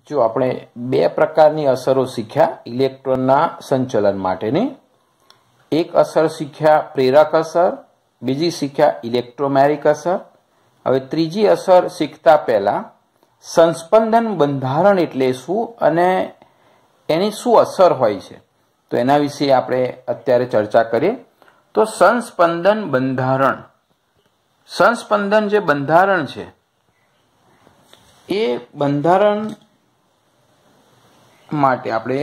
जो આપણે બે પ્રકારની અસરો શીખ્યા ઇલેક્ટ્રોનના સંચલન માટેની. એક અસર શીખ્યા પ્રેરક અસર, બીજી શીખ્યા ઇલેક્ટ્રોમેરિક અસર. હવે ત્રીજી અસર શીખતા પહેલા સંસ્પંદન બંધારણ એટલે શું અને એની શું અસર હોય છે તો એના વિશે આપણે અત્યારે ચર્ચા કરીએ. તો સંસ્પંદન બંધારણ, સંસ્પંદન જે બંધારણ છે એ બંધારણ માટે આપણે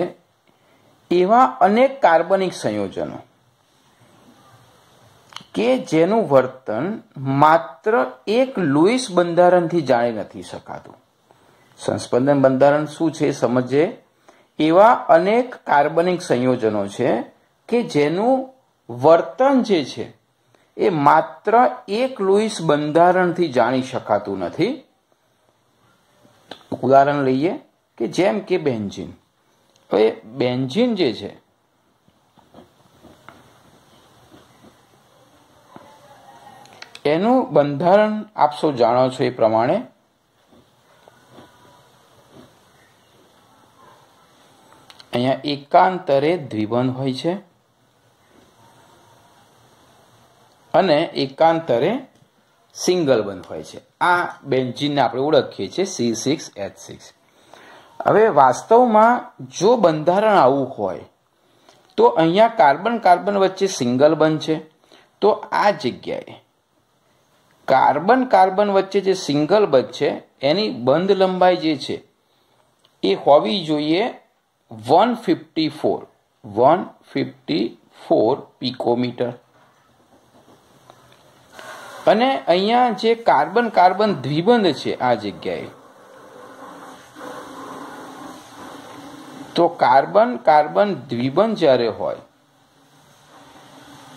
એવા અનેક કાર્બનિક સંયોજનો કે જેનું વર્તન માત્ર એક લુઈસ બંધારણથી જાણી નથી શકાતું. સંસ્પંદન બંધારણ શું છે સમજીએ. એવા અનેક કાર્બનિક સંયોજનો છે કે જેનું વર્તન જે છે એ માત્ર એક લુઈસ બંધારણથી જાણી શકાતું નથી. ઉદાહરણ લઈએ કે જેમ કે બેન્ઝીન. હવે બેન્ઝીન જે છે એનું બંધારણ આપ સૌ જાણો છો એ પ્રમાણે અહીંયા એકાંતરે દ્વિબંધ હોય છે અને એકાંતરે સિંગલ બંધ હોય છે. આ બેન્ઝીનને આપણે ઓળખીએ છીએ C6H6. હવે વાસ્તવમાં જો બંધારણ આવું હોય તો અહીંયા કાર્બન કાર્બન વચ્ચે સિંગલ બંધ છે, તો આ જગ્યાએ કાર્બન કાર્બન વચ્ચે જે સિંગલ બંધ છે એની બંધ લંબાઈ જે છે એ હોવી જોઈએ 154 પિકોમીટર. અને અહીંયા જે કાર્બન કાર્બન દ્વિબંધ છે આ જગ્યાએ, તો કાર્બન કાર્બન દ્વિબંધ જ્યારે હોય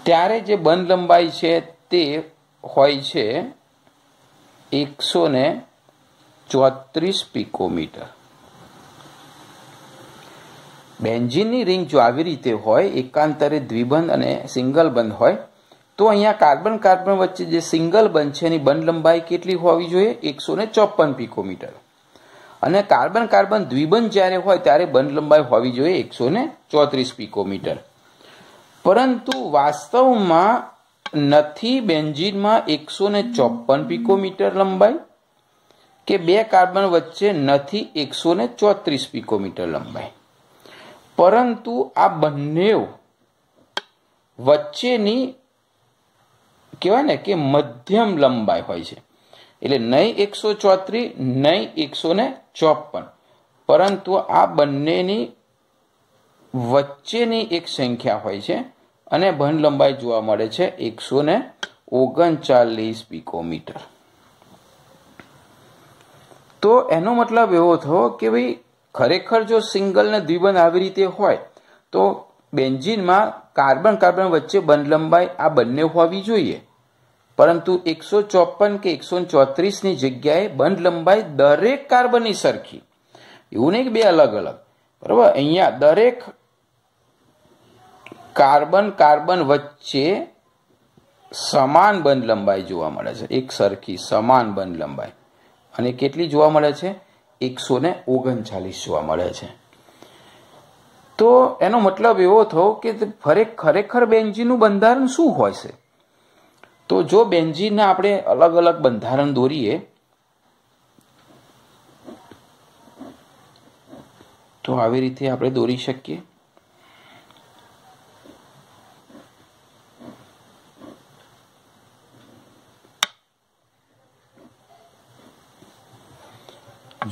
ત્યારે જે બંધ લંબાઈ છે તે હોય છે 134 પિકોમીટર. બેન્ઝીનની રિંગ જો આવી રીતે હોય, એકાંતરે દ્વિબંધ અને સિંગલ બંધ હોય, તો અહીંયા કાર્બન કાર્બન વચ્ચે જે સિંગલ બંધ છે એની બંધ લંબાઈ કેટલી હોવી જોઈએ? 154 પિકોમીટર. અને કાર્બન કાર્બન દ્વિબંધ જ્યારે હોય ત્યારે બંધ લંબાઈ હોવી જોઈએ 134 પિકોમીટર. પરંતુ વાસ્તવમાં નથી બેન્ઝીનમાં 154 પિકોમીટર લંબાઈ કે બે કાર્બન વચ્ચે નથી 134 પિકોમીટર લંબાઈ, પરંતુ આ બંને વચ્ચેની કહેવાય ને કે મધ્યમ લંબાઈ હોય છે. એટલે નહીં 134 નહીં 154, પરંતુ આ બંનેની વચ્ચેની એક સંખ્યા હોય છે અને બંધ લંબાઈ જોવા મળે છે 139 પિકોમીટર. તો એનો મતલબ એવો થયો કે ભાઈ ખરેખર જો સિંગલ ને દ્વિબંધ આવી રીતે હોય તો બેન્ઝીનમાં કાર્બન કાર્બન વચ્ચે બંધ લંબાઈ આ બંને હોવી જોઈએ, પરંતુ 154 કે 134 ની જગ્યાએ બંધ લંબાઈ દરેક કાર્બનની સરખી. એવું નહીં કે બે અલગ અલગ, બરાબર. અહીંયા દરેક કાર્બન કાર્બન વચ્ચે સમાન બંધ લંબાઈ જોવા મળે છે, એક સરખી સમાન બંધ લંબાઈ. અને કેટલી જોવા મળે છે? 139 જોવા મળે છે. તો એનો મતલબ એવો થયો કે ખરેખર બેન્ઝીનનું બંધારણ શું હોય છે? તો જો બેન્ઝીનના આપણે અલગ અલગ બંધારણ દોરીએ તો આવી રીતે આપણે દોરી શકીએ.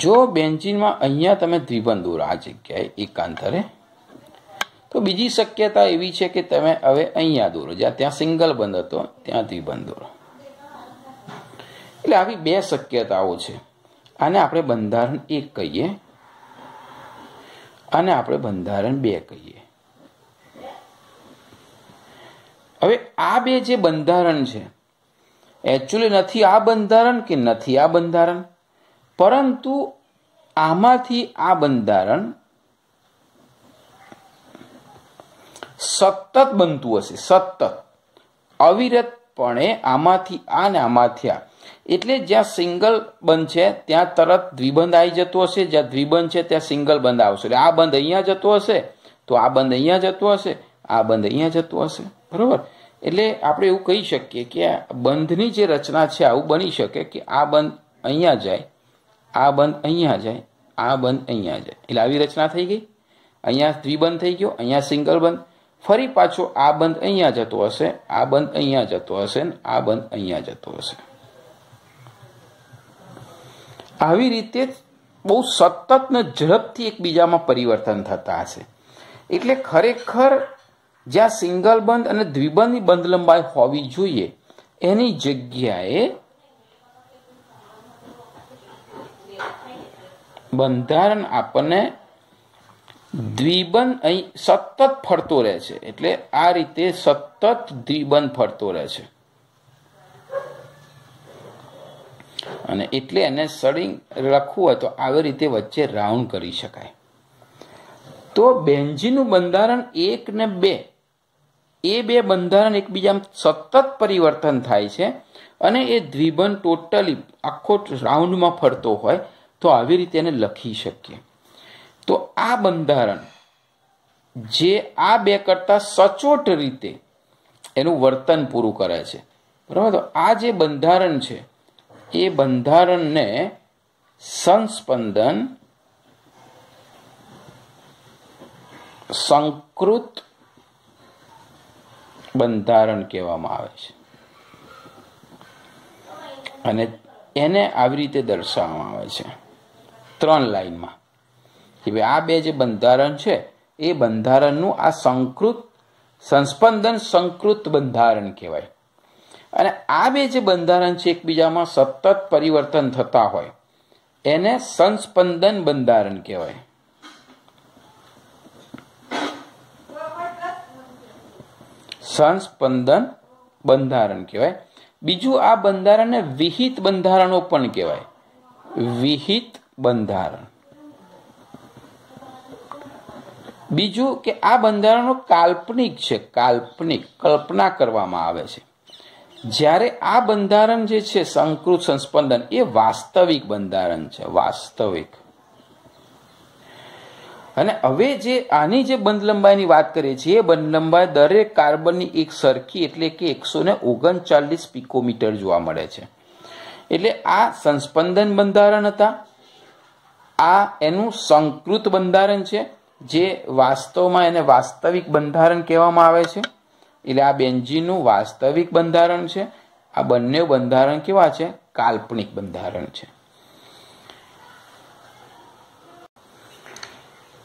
જો બેન્ઝીનમાં અહીંયા તમે દ્વિબંધ દોરો આ જગ્યાએ એકાંતરે, તો બીજી શક્યતા એવી છે કે તમે હવે અહીંયા દોરો, જ્યાં ત્યાં સિંગલ બંધ હતો ત્યાં દ્વિબંધ દોરો. એટલે આવી બે શક્યતાઓ છે. આને આપણે બંધારણ 1 કહીએ અને આપણે બંધારણ 2 કહીએ. હવે આ બે જે બંધારણ છે એકચ્યુઅલી નથી આ બંધારણ કે નથી આ બંધારણ, પરંતુ આમાંથી આ બંધારણ સતત બનતું હશે, સતત અવિરતપણે આમાંથી આ ને આમાંથી આ એટલે જ્યાં સિંગલ બંધ છે ત્યાં તરત દ્વિબંધ આવી જતો હશે, જ્યાં દ્વિબંધ છે ત્યાં સિંગલ બંધ આવશે. એટલે આ બંધ અહીંયા જતો હશે તો આ બંધ અહીંયા જતો હશે, આ બંધ અહીંયા જતો હશે. બરોબર. એટલે આપણે એવું કહી શકીએ કે બંધની જે રચના છે આવું બની શકે કે આ બંધ અહીંયા જાય, આ બંધ અહીંયા જાય, આ બંધ અહીંયા જાય. એટલે આવી રચના થઈ ગઈ. અહીંયા દ્વિબંધ થઈ ગયો, અહીંયા સિંગલ બંધ. ફરી પાછો આ બંધ અહીંયા જતો હશે, આ બંધ અહીંયા જતો હશે, ને આ બંધ અહીંયા જતો હશે. આવી રીતે બહુ સતત ને ઝડપથી એકબીજામાં પરિવર્તન થતા હશે. એટલે ખરેખર જ્યાં સિંગલ બંધ અને દ્વિબંધની બંધ લંબાઈ હોવી જોઈએ એની જગ્યાએ બંધારણ આપણને દ્વિબંધ અહીં સતત ફરતો રહે છે. એટલે આ રીતે સતત દ્વિબંધ ફરતો રહે છે અને એટલે એને સળિંગ લખવું હોય તો આવી રીતે વચ્ચે રાઉન્ડ કરી શકાય. તો બેન્ઝીનનું બંધારણ 1 ને 2 એ બે બંધારણ એકબીજામાં સતત પરિવર્તન થાય છે અને એ દ્વિબંધ ટોટલી આખો રાઉન્ડમાં ફરતો હોય તો આવી રીતે એને લખી શકીએ. તો આ બંધારણ જે આ બે કરતા સચોટ રીતે એનું વર્તન પૂરું કરે છે. બરાબર. તો આ જે બંધારણ છે એ બંધારણને સંસ્પંદન સંકૃત બંધારણ કહેવામાં આવે છે અને એને આવી રીતે દર્શાવવામાં આવે છે 3 લાઈનમાં કે ભાઈ આ બે જે બંધારણ છે એ બંધારણનું આ સંસ્પંદન સંકૃત બંધારણ કહેવાય. અને આ બે જે બંધારણ છે એકબીજામાં સતત પરિવર્તન થતા હોય એને સંસ્પંદન બંધારણ કહેવાય. સંસ્પંદન બંધારણ કહેવાય. બીજું આ બંધારણને વિહિત બંધારણો પણ કહેવાય. વિહિત બંધારણ. બીજું કે આ બંધારણો કાલ્પનિક છે, કાલ્પનિક કલ્પના કરવામાં આવે છે. જ્યારે આ બંધારણ જે છે સંકૃત સંસ્પંદન એ વાસ્તવિક બંધારણ છે, વાસ્તવિક. અને હવે જે આની જે બંધ લંબાઈની વાત કરીએ છીએ એ બંધ લંબાઈ દરેક કાર્બનની એક સરખી એટલે કે 139 પિકોમીટર જોવા મળે છે. એટલે આ સંસ્પંદન બંધારણ હતા. આ એનું સંકૃત બંધારણ છે જે વાસ્તવમાં એને વાસ્તવિક બંધારણ કહેવામાં આવે છે. એટલે આ બેન્ઝીનનું વાસ્તવિક બંધારણ છે. આ બંને બંધારણ કેવા છે? કાલ્પનિક બંધારણ છે.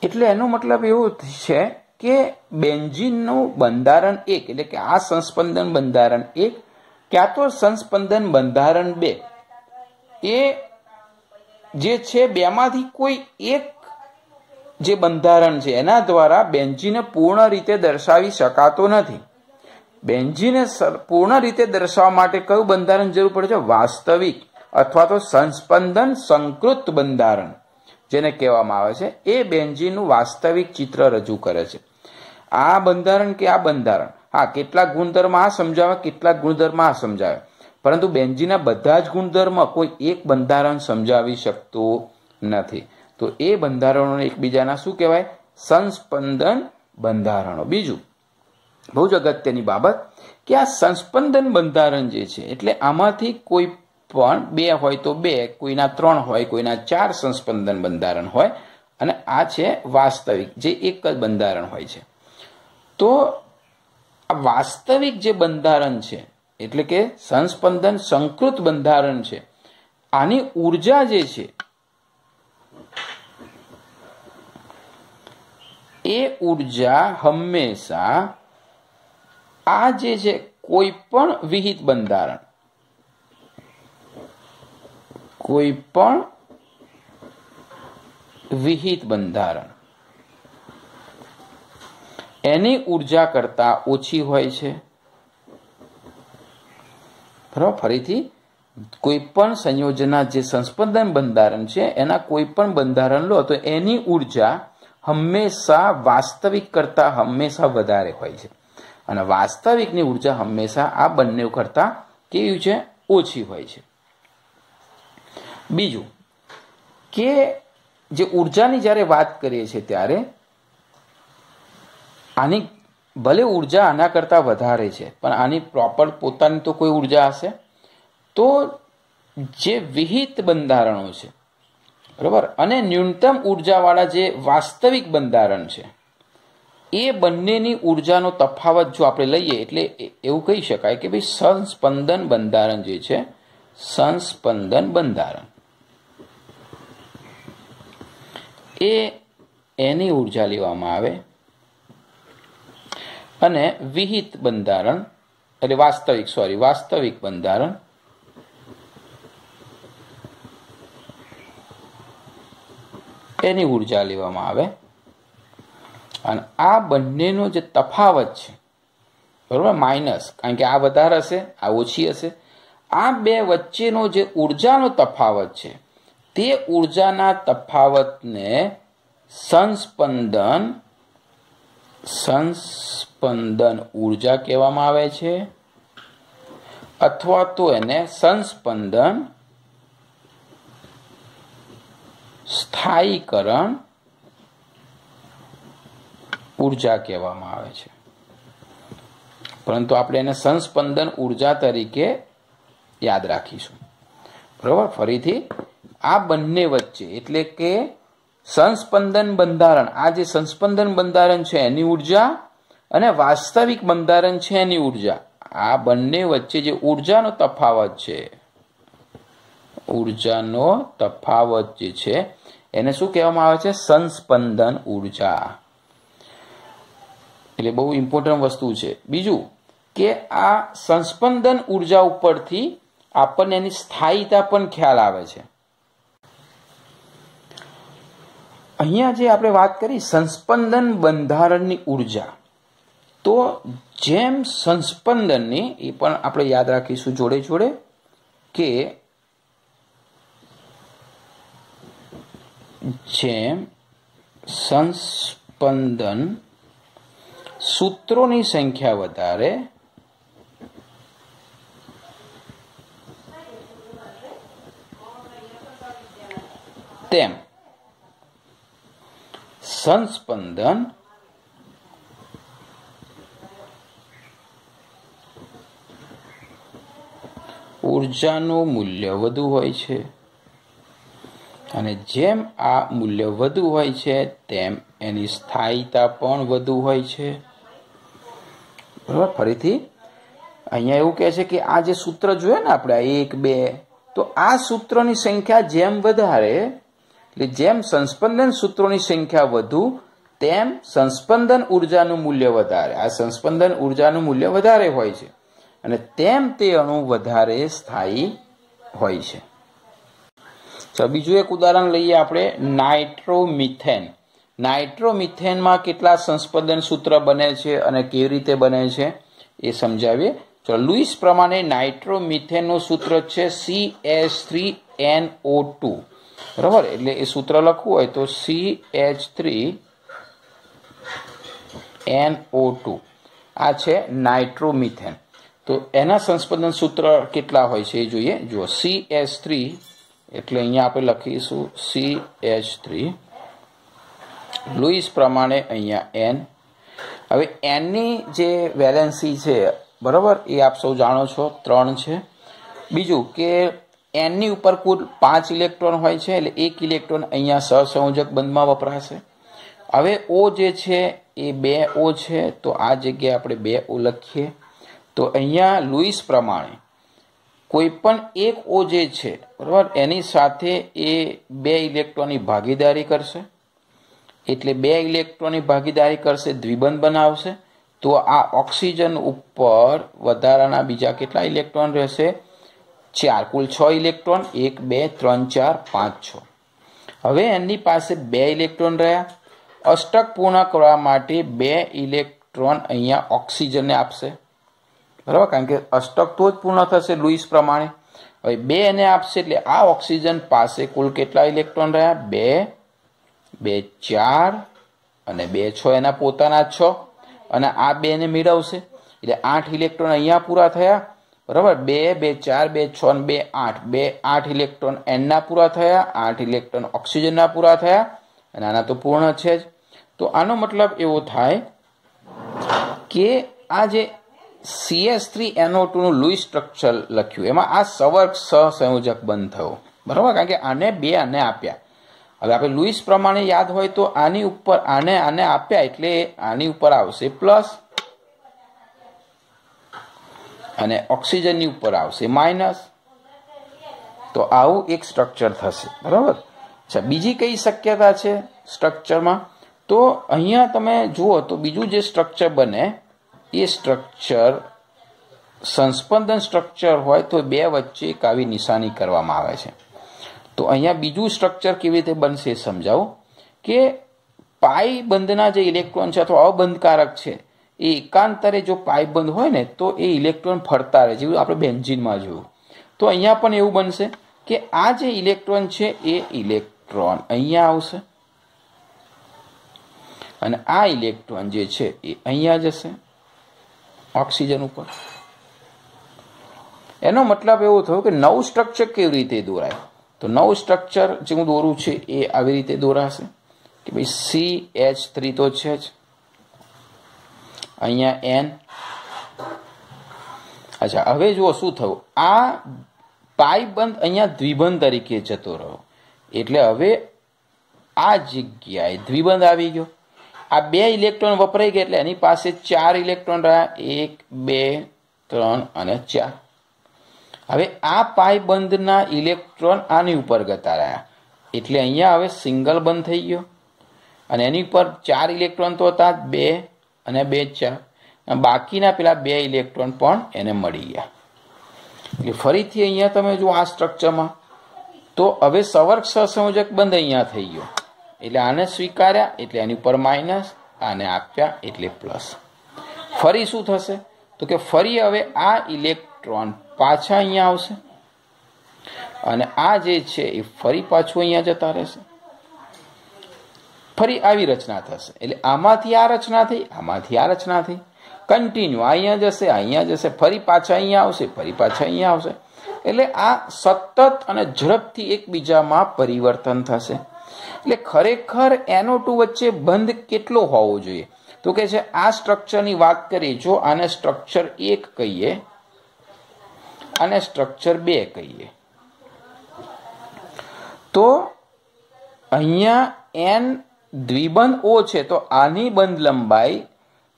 એટલે એનો મતલબ એવો છે કે બેન્ઝીનનું બંધારણ 1 એટલે કે આ સંસ્પંદન બંધારણ 1 ક્યાં તો સંસ્પંદન બંધારણ 2 એ જે છે બેમાંથી કોઈ એક જે બંધારણ છે એના દ્વારા બેન્ઝીનને પૂર્ણ રીતે દર્શાવી શકાતો નથી. બેન્ઝીનને પૂર્ણ રીતે દર્શાવવા માટે કયું બંધારણ જરૂર પડે છે? વાસ્તવિક અથવા તો સંસ્પંદન સંકૃત બંધારણ જેને કહેવામાં આવે છે એ બેન્ઝીનનું વાસ્તવિક ચિત્ર રજૂ કરે છે. આ બંધારણ કે આ બંધારણ હા કેટલાક ગુણધર્મ આ સમજાવે, કેટલાક ગુણધર્મ આ સમજાવે, પરંતુ બેન્ઝીનના બધા જ ગુણધર્મ કોઈ એક બંધારણ સમજાવી શકતું નથી. તો એ બંધારણોને એકબીજાના શું કહેવાય? સંસ્પંદન બંધારણો. બીજું બહુ જ અગત્યની બાબત કે આ સંસ્પંદન બંધારણ જે છે એટલે આમાંથી કોઈ પણ 2 હોય તો 2, કોઈના 3 હોય, કોઈના 4 સંસ્પંદન બંધારણ હોય અને આ છે વાસ્તવિક જે એક જ બંધારણ હોય છે. તો આ વાસ્તવિક જે બંધારણ છે એટલે કે સંસ્પંદન સંકૃત બંધારણ છે આની ઉર્જા જે છે એ ઉર્જા હંમેશા આ જે છે કોઈ પણ વિહિત બંધારણ, કોઈ પણ વિહિત બંધારણ એની ઉર્જા કરતા ઓછી હોય છે. બરાબર. ફરીથી કોઈ પણ સંયોજનના જે સંસ્પંદન બંધારણ છે એના કોઈ પણ બંધારણ લો તો એની ઉર્જા હંમેશા વાસ્તવિક કરતા હંમેશા વધારે હોય છે અને વાસ્તવિકની ઉર્જા હંમેશા આ બંને કરતા કેવી છે? ઓછી હોય છે. બીજું કે જે ઉર્જાની જ્યારે વાત કરીએ છીએ ત્યારે આની ભલે ઉર્જા આના કરતાં વધારે છે, પણ આની પ્રોપર પોતાની તો કોઈ ઉર્જા હશે. તો જે વિહિત બંધારણો છે, બરાબર, અને ન્યૂનતમ ઉર્જાવાળા જે વાસ્તવિક બંધારણ છે, એ બંનેની ઉર્જાનો તફાવત જો આપણે લઈએ એટલે એવું કહી શકાય કે ભાઈ સંસ્પંદન બંધારણ જે છે, સંસ્પંદન બંધારણ એની ઉર્જા લેવામાં આવે અને વિહિત બંધારણ એટલે વાસ્તવિક બંધારણ એની ઉર્જા લેવામાં આવે. અને આ બંનેનો જે તફાવત છે, બરાબર, માઇનસ, કારણ કે આ વધારે હશે, આ ઓછી હશે, આ બે વચ્ચેનો જે ઉર્જાનો તફાવત છે તે ઉર્જાના તફાવતને સંસ્પંદન ઉર્જા કહેવામાં આવે છે, અથવા તો એને સંસ્પંદન સ્થાયીકરણ ઉર્જા કહેવામાં આવે છે. પરંતુ આપણે એને સંસ્પંદન ઉર્જા તરીકે યાદ રાખીશું. બરાબર, ફરીથી આ બંને વચ્ચે એટલે કે સંસ્પંદન બંધારણ, આ જે સંસ્પંદન બંધારણ છે એની ઉર્જા અને વાસ્તવિક બંધારણ છે એની ઉર્જા, આ બંને વચ્ચે જે ઉર્જાનો તફાવત છે, ઉર્જાનો તફાવત જે છે એને શું કહેવામાં આવે છે? સંસ્પંદન ઉર્જા. એટલે બહુ ઇમ્પોર્ટન્ટ વસ્તુ છે. બીજું કે આ સંસ્પંદન ઉર્જા ઉપરથી આપણને એની સ્થાયીતા પણ ખ્યાલ આવે છે. અહીંયા જે આપણે વાત કરી સંસ્પંદન બંધારણની ઉર્જા, તો જેમ સંસ્પંદનની એ પણ આપણે યાદ રાખીશું જોડે જોડે કે જેમ સંસ્પંદન સૂત્રોની સંખ્યા વધારે તેમ સંસ્પંદન ઉર્જાનું મૂલ્ય વધુ હોય છે, અને જેમ આ મૂલ્ય વધુ હોય છે તેમ એની સ્થાયીતા પણ વધુ હોય છે. બરાબર, ફરીથી અહીંયા એવું કહે છે કે આ જે સૂત્ર જોઈએ ને આપણે 1 2, તો આ સૂત્રોની સંખ્યા જેમ વધારે, એટલે જેમ સંસ્પંદન સૂત્રોની સંખ્યા વધુ તેમ સંસ્પંદન ઉર્જાનું મૂલ્ય વધારે. આ સંસ્પંદન ઉર્જાનું મૂલ્ય વધારે હોય છે અને તેમ તે અણુ વધારે સ્થાયી હોય છે. બીજું એક ઉદાહરણ લઈએ આપણે, નાઇટ્રોમિથેન. નાઇટ્રોમિથેનમાં કેટલા સંસ્પંદન સૂત્ર બને છે અને કેવી રીતે બને છે એ સમજાવીએ. ચલો, લુઈસ પ્રમાણે નાઇટ્રોમિથેનનું સૂત્ર છે CH3NO2. બરાબર, એટલે એ સૂત્ર લખવું હોય તો CH3NO2 આ છે નાઇટ્રોમિથેન. તો એના સંસ્પંદન સૂત્ર કેટલા હોય છે એ જોઈએ. જુઓ, CH3 એટલે અહીંયા આપણે લખીશું CH3, લુઈસ પ્રમાણે અહીંયા N. હવે Nની જે વેલેન્સી છે, બરાબર, એ આપ સૌ જાણો છો 3 છે. બીજું કે Nની ઉપર કુલ 5 ઇલેક્ટ્રોન હોય છે, એટલે 1 ઇલેક્ટ્રોન અહીંયા સહસંયોજક બંધમાં વપરાશે. હવે O જે છે એ 2 O છે, તો આ જગ્યાએ આપણે 2 O લખીએ. તો અહીંયા લુઈસ પ્રમાણે કોઈ પણ એક O જે છે, બરાબર, એની સાથે એ 2 ઇલેક્ટ્રોનની ભાગીદારી કરશે, એટલે 2 ઇલેક્ટ્રોનની ભાગીદારી કરશે, દ્વિબંધ બનાવશે. તો આ ઓક્સિજન ઉપર વધારાના બીજા કેટલા ઇલેક્ટ્રોન રહેશે? 4. કુલ 6 ઇલેક્ટ્રોન, 1 2 3 4 5 6. હવે એની પાસે 2 ઇલેક્ટ્રોન રહ્યા. અષ્ટક પૂર્ણ કરવા માટે 2 ઇલેક્ટ્રોન અહીંયા ઓક્સિજનને આપશે, બરાબર, કારણ કે અષ્ટક તો જ પૂર્ણ થશે લુઈસ પ્રમાણે. હવે 2 એને આપશે એટલે આ ઓક્સિજન પાસે કુલ કેટલા ઇલેક્ટ્રોન રહ્યા? 2 2 4 અને 2 6, એના પોતાના 6, અને આ 2 ને મેળવશે એટલે 8 ઇલેક્ટ્રોન અહીંયા પૂરા થયા. બરાબર 2 2 4 2 6 2 8 2 8 ઇલેક્ટ્રોન N ના પૂરા થયા, 8 ઇલેક્ટ્રોન ઓક્સિજનના પૂરા થયા અને આના તો પૂર્ણ છે જ. તો આનો મતલબ એવો થાય કે આ જે CH3NO2 નું લૂઈસ સ્ટ્રક્ચર લખ્યું એમાં આ સવર્ગ સહસંયોજક બંધ થયો, બરાબર, કારણ કે આને 2 આને આપ્યા. હવે આપણે લૂઈસ પ્રમાણે યાદ હોય તો આની ઉપર આને આપ્યા એટલે આની ઉપર આવશે પ્લસ અને ઓક્સિજનની ઉપર આવશે માઇનસ. તો આવું એક સ્ટ્રક્ચર થશે, બરાબર. અચ્છા, બીજી કઈ શક્યતા છે સ્ટ્રક્ચરમાં? તો અહીંયા તમે જુઓ તો બીજું જે સ્ટ્રક્ચર બને એ સ્ટ્રક્ચર સંસ્પંદન સ્ટ્રક્ચર હોય તો 2 વચ્ચે એક આવી નિશાની કરવામાં આવે છે. તો અહીંયા બીજું સ્ટ્રક્ચર કેવી રીતે બનશે સમજાવું કે પાઈ બંધના જે ઇલેક્ટ્રોન છે અથવા અબંધકારક છે એ એકાંતરે જો પાઈ બંધ હોય ને તો એ ઇલેક્ટ્રોન ફરતા રહે, જેવું આપણે બેન્ઝીનમાં જોયું. તો અહીંયા પણ એવું બનશે કે આ જે ઇલેક્ટ્રોન છે એ ઇલેક્ટ્રોન અહીંયા આવશે અને આ ઇલેક્ટ્રોન જે છે એ અહીંયા જશે ઓક્સિજન ઉપર. એનો મતલબ એવો થયો કે નવું સ્ટ્રક્ચર કેવી રીતે દોરાય? તો નવું સ્ટ્રક્ચર જે હું દોરું છે એ આવી રીતે દોરાશે કે ભાઈ CH3 તો છે જ, અહીંયા N. અચ્છા, હવે જુઓ શું થયું, આ પાઈ બંધ અહીંયા દ્વિબંધ તરીકે જતો રહ્યો એટલે હવે આ જગ્યાએ દ્વિબંધ આવી ગયો. આ 2 ઇલેક્ટ્રોન વપરાઈ ગયા એટલે એની પાસે 4 ઇલેક્ટ્રોન રહ્યા, 1 2 3 અને 4. હવે આ પાઈ બંધના ઇલેક્ટ્રોન આની ઉપર જતા રહ્યા એટલે અહીંયા હવે સિંગલ બંધ થઈ ગયો અને એની ઉપર 4 ઇલેક્ટ્રોન તો હતા 2 અને 2 4, બાકીના પેલા 2 ઇલેક્ટ્રોન પણ એને મળી ગયા. એટલે ફરીથી અહીંયા તમે જો આ સ્ટ્રક્ચરમાં તો હવે સવર્ગ સહસંયોજક બંધ અહીંયા થઈ ગયો એટલે આને સ્વીકાર્યા એટલે એની ઉપર માઇનસ, આને આપ્યા એટલે પ્લસ. ફરી શું થશે તો કે ફરી હવે આ ઇલેક્ટ્રોન પાછા અહીંયા આવશે અને આ જે છે એ ફરી પાછું અહીંયા જતા રહેશે. ફરી આવી રચના થશે એટલે આમાંથી આ રચના થઈ, આમાંથી આ રચના થઈ, કન્ટિન્યુ અહીંયા જશે, અહીંયા જશે, ફરી પાછા અહીંયા આવશે, ફરી પાછા અહીંયા આવશે. એટલે આ સતત અને ઝડપથી એકબીજામાં પરિવર્તન થશે. એટલે ખરેખર NO2 વચ્ચે બંધ કેટલો હોવો જોઈએ? તો કે છે આ સ્ટ્રક્ચરની વાત કરીએ, જો આને સ્ટ્રક્ચર 1 કહીએ, આને સ્ટ્રક્ચર 2 કહીએ, તો અહીંયા N દ્વિબંધ O છે તો આની બંધ લંબાઈ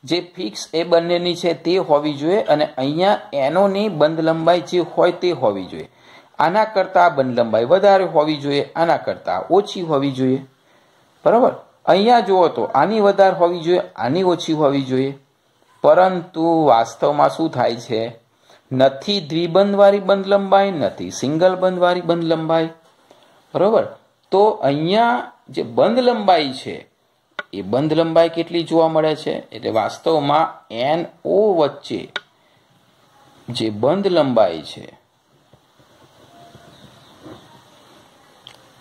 જે ફિક્સ એ બંનેની છે તે હોવી જોઈએ અને અહીંયા NO ની બંધ લંબાઈ જે હોય તે હોવી જોઈએ. આના કરતાં બંધ લંબાઈ વધારે હોવી જોઈએ, આના કરતાં ઓછી હોવી જોઈએ, બરાબર. અહીંયા જુઓ તો આની વધારે હોવી જોઈએ, આની ઓછી હોવી જોઈએ, પરંતુ વાસ્તવમાં શું થાય છે, નથી દ્વિબંધવાળી બંધ લંબાઈ, નથી સિંગલ બંધવાળી બંધ લંબાઈ, બરાબર. તો અહીંયા જે બંધ લંબાઈ છે એ બંધ લંબાઈ કેટલી જોવા મળે છે? એટલે વાસ્તવમાં NO વચ્ચે જે બંધ લંબાઈ છે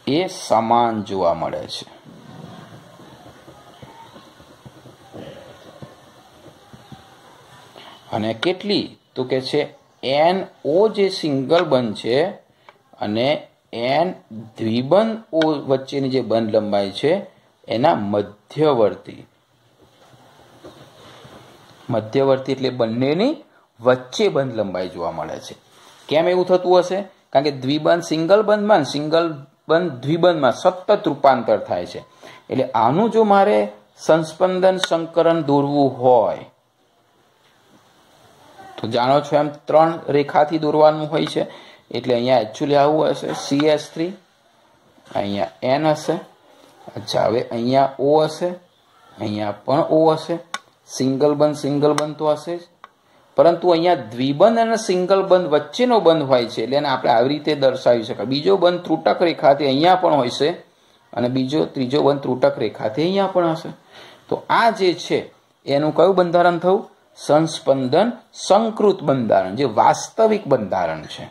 એ સમાન જોવા મળે છે. અને કેટલી? તો કે છે NO જે સિંગલ બંધ છે અને N દ્વિબંધ O વચ્ચેની જે બંધ લંબાઈ છે એના મધ્યવર્તી એટલે બંનેની વચ્ચે બંધ લંબાઈ જોવા મળે છે. કેમ એવું થતું હશે? કારણ કે દ્વિબંધ સિંગલ બંધમાં, સિંગલ બંધ દ્વિબંધમાં સતત રૂપાંતર થાય છે. એટલે આનું જો મારે સંસ્પંદન સંકરણ દોરવું હોય તો જાણો છો એમ 3 રેખાથી દોરવાનું હોય છે. એટલે અહીંયા એકચ્યુઅલી આવું હશે, CH3, અહીંયા N હશે. અચ્છા, હવે અહીંયા O હશે, અહીંયા પણ O હશે. સિંગલ બંધ તો હશે જ, પરંતુ અહીંયા દ્વિબંધ અને સિંગલ બંધ વચ્ચેનો બંધ હોય છે એટલે એને આપણે આવી રીતે દર્શાવી શકાય. બીજો બંધ ત્રુટક રેખાથી અહીંયા પણ હોય છે અને ત્રીજો બંધ ત્રુટક રેખાથી અહીંયા પણ હશે. તો આ જે છે એનું કયું બંધારણ થયું? સંસ્પંદન સંકૃત બંધારણ, જે વાસ્તવિક બંધારણ છે.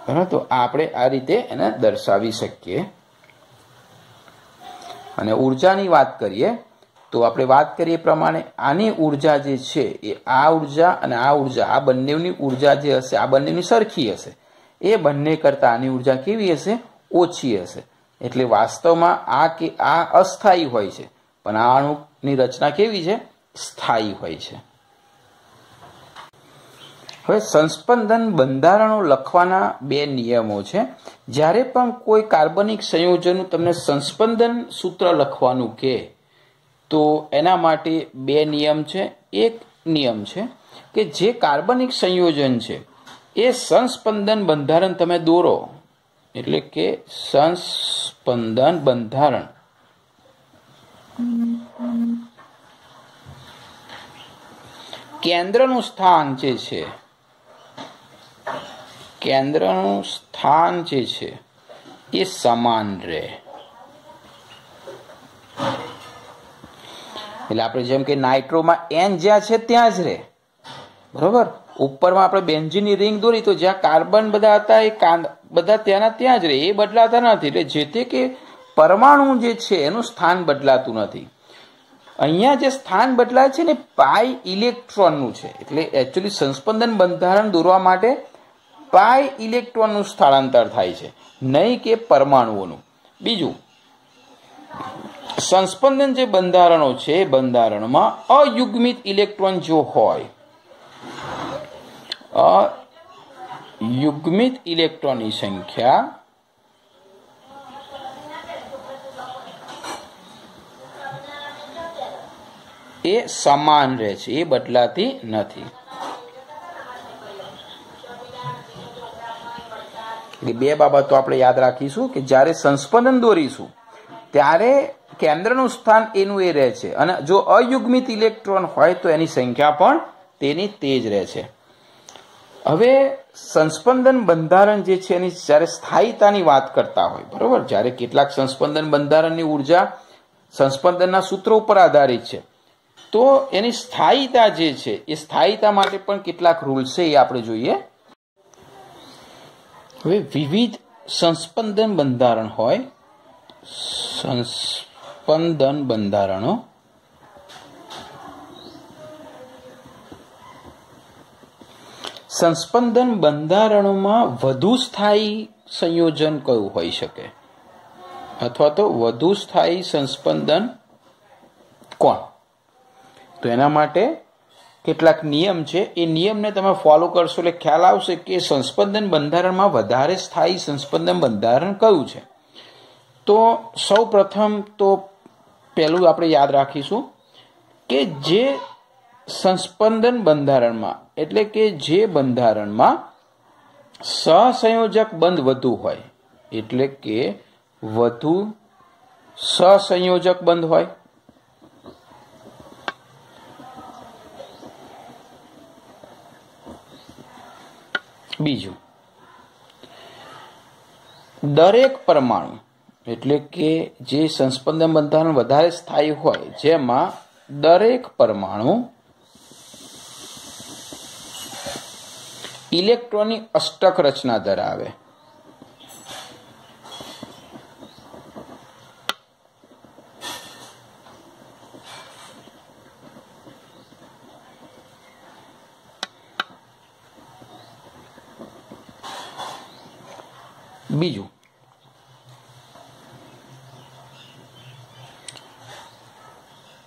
બરાબર, તો આપણે આ રીતે એને દર્શાવી શકીએ. અને ઉર્જાની વાત કરીએ તો આપણે વાત કરીએ પ્રમાણે આની ઉર્જા જે છે એ આ ઉર્જા અને આ ઉર્જા, આ બંનેની ઉર્જા જે હશે આ બંનેની સરખી હશે. એ બંને કરતાં આની ઉર્જા કેવી હશે? ઓછી હશે. એટલે વાસ્તવમાં આ અસ્થાયી હોય છે, પણ આ અણુની રચના કેવી છે? સ્થાયી હોય છે. હવે સંસ્પંદન બંધારણો લખવાના બે નિયમો છે. જ્યારે પણ કોઈ કાર્બનિક સંયોજનનું તમને સંસ્પંદન સૂત્ર લખવાનું કહે તો એના માટે બે નિયમ છે. એક નિયમ છે કે જે કાર્બનિક સંયોજન છે એ સંસ્પંદન બંધારણ તમે દોરો, એટલે કે સંસ્પંદન બંધારણ કેન્દ્રનું સ્થાન જે છે, કેન્દ્રનું સ્થાન જે છે એ સમાન રહે. એટલે આપણે જેમ કે નાઇટ્રોમાં એન જ્યાં છે ત્યાં જ રહે, બરોબર. ઉપરમાં આપણે બેન્ઝીનની રિંગ દોરી તો જ્યાં કાર્બન બધા હતા એ બધા ત્યાંના ત્યાં જ રહે, એ બદલાતા નથી. એટલે જે તે કે પરમાણુ જે છે એનું સ્થાન બદલાતું નથી. અહીંયા જે સ્થાન બદલાય છે ને પાઈ ઇલેક્ટ્રોનનું છે. એટલે એકચ્યુઅલી સંસ્પંદન બંધારણ દોરવા માટે પાઈ ઇલેક્ટ્રોનનું સ્થળાંતર થાય છે, નહીં કે પરમાણુઓનું. બીજું, સંસ્પંદન જે બંધારણો છે એ બંધારણમાં અયુગ્મિત ઇલેક્ટ્રોન જો હોય, અયુગ્મિત ઇલેક્ટ્રોનની સંખ્યા એ સમાન રહે છે, એ બદલાતી નથી. બે બાબતો આપણે યાદ રાખીશું કે જ્યારે સંસ્પંદન દોરીશું ત્યારે કેન્દ્રનું સ્થાન એનું એ રહે છે, અને જો અયુગ્મિત ઇલેક્ટ્રોન હોય તો એની સંખ્યા પણ તેની તે જ રહે છે. હવે સંસ્પંદન બંધારણ જે છે એની જ્યારે સ્થાયીતાની વાત કરતા હોય, બરોબર, જ્યારે કેટલાક સંસ્પંદન બંધારણની ઉર્જા સંસ્પંદનના સૂત્રો ઉપર આધારિત છે, તો એની સ્થાયીતા જે છે એ સ્થાયીતા માટે પણ કેટલાક રૂલ્સ છે એ આપણે જોઈએ. હવે વિવિધ સંસ્પંદન બંધારણ હોય, સંસ્પંદન બંધારણો સંસ્પંદન બંધારણોમાં વધુ સ્થાયી સંયોજન કયું હોઈ શકે, અથવા તો વધુ સ્થાયી સંસ્પંદન કોણ? તો એના માટે કેટલાક નિયમ છે. એ નિયમને તમે ફોલો કરશો એટલે ખ્યાલ આવશે કે સંસ્પંદન બંધારણમાં વધારે સ્થાયી સંસ્પંદન બંધારણ કયું છે. તો સૌ પ્રથમ તો પહેલું આપણે યાદ રાખીશું કે જે સંસ્પંદન બંધારણમાં, એટલે કે જે બંધારણમાં સહસંયોજક બંધ વધુ હોય, એટલે કે વધુ સહસંયોજક બંધ હોય. બીજું, દરેક પરમાણુ, એટલે કે જે સંસ્પંદન બંધારણ વધારે સ્થાયી હોય જેમાં દરેક પરમાણુ ઇલેક્ટ્રોનની અષ્ટક રચના ધરાવે. બીજું,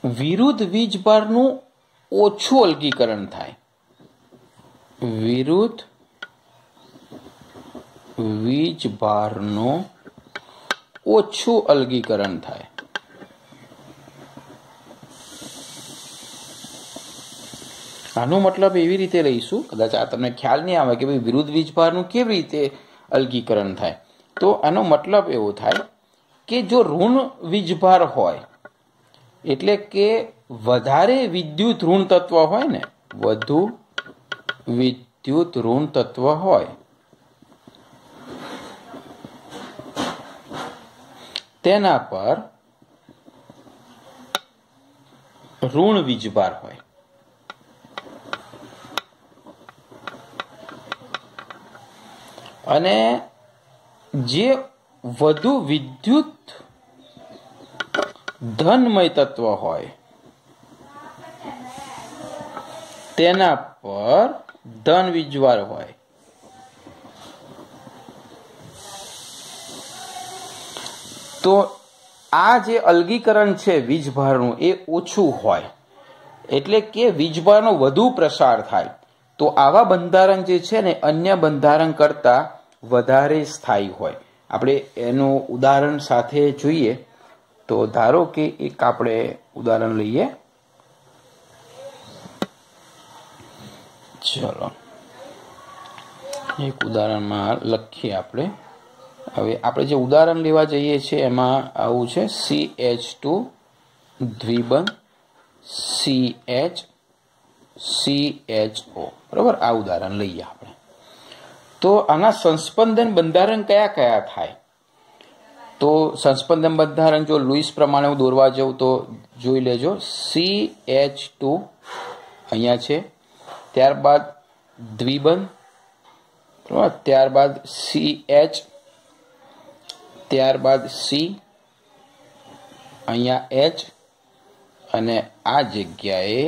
વિરુદ્ધ વીજભારનું ઓછું અલગીકરણ થાય. વિરુદ્ધ વીજભારનું ઓછું અલગીકરણ થાય. આનો મતલબ એવી રીતે લઈશું, કદાચ આ તમને ખ્યાલ નહીં આવે કે ભાઈ વિરુદ્ધ વીજભારનું કેવી રીતે અલગીકરણ થાય. તો આનો મતલબ એવો થાય કે જો ઋણ વીજભાર હોય, એટલે કે વધારે વિદ્યુત ઋણ તત્વ હોય ને, વધુ વિદ્યુત ઋણ તત્વ હોય, તેના પર ઋણ વીજભાર હોય. અને જે વધુ વિદ્યુત ધનમય તત્વ હોય, તેના પર ધન વીજભાર હોય. તો આ જે અલગીકરણ છે વીજભારનું એ ઓછું હોય, એટલે કે વીજભારનો વધુ પ્રસાર થાય. તો આવા બંધારણ જે છે ને અન્ય બંધારણ કરતાં વધારે સ્થાયી હોય. આપણે એનું ઉદાહરણ સાથે જોઈએ તો ધારો કે એક આપણે ઉદાહરણ લઈએ. ચલો એક ઉદાહરણમાં લખીએ આપણે. હવે આપણે જે ઉદાહરણ લેવા જઈએ છીએ એમાં આવું છે CH2 દ્વિબંધ CHO, બરાબર. આ ઉદાહરણ લઈએ આપણે. તો આના સંસ્પંદન બંધારણ કયા કયા થાય? તો સંસ્પંદન બંધારણ જો લુઈસ પ્રમાણે હું દોરવા જાઉં તો જોઈ લેજો. CH2 અહીંયા છે, ત્યારબાદ દ્વિબંધ, બરાબર, ત્યારબાદ CH, ત્યારબાદ C, અહીંયા H, અને આ જગ્યાએ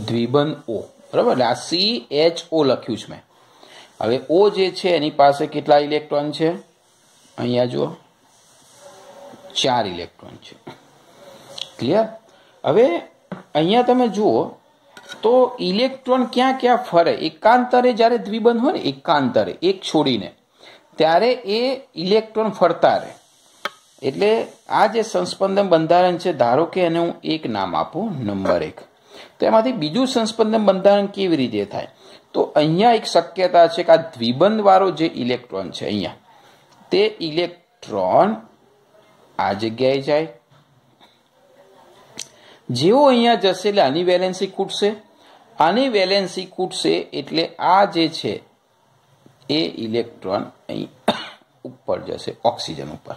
દ્વિબંધ O, બરાબર. આ CHO લખ્યું છે મેં. હવે O જે છે એની પાસે કેટલા ઇલેક્ટ્રોન છે? અહીંયા જુઓ 4 ઇલેક્ટ્રોન છે. ક્લિયર? હવે અહીંયા તમે જુઓ તો ઇલેક્ટ્રોન ક્યાં ક્યાં ફરે? એકાંતરે જ્યારે દ્વિબંધ હોય ને, એકાંતરે એક છોડીને, ત્યારે એ ઇલેક્ટ્રોન ફરતા રહે. એટલે આ જે સંસ્પંદન બંધારણ છે, ધારો કે એને હું એક નામ આપું, નંબર 1. તો એમાંથી બીજું સંસ્પંદન બંધારણ કેવી રીતે થાય? તો અહીંયા એક શક્યતા છે કે આ દ્વિબંધ વાળો જે ઇલેક્ટ્રોન છે અહીંયા, તે ઇલેક્ટ્રોન આ જગ્યાએ જાય. જેવો અહીંયા જશે એટલે આની વેલેન્સી ખૂટશે, આની વેલેન્સી ખૂટશે એટલે આ જે છે એ ઇલેક્ટ્રોન અહીં ઉપર જશે, ઓક્સિજન ઉપર.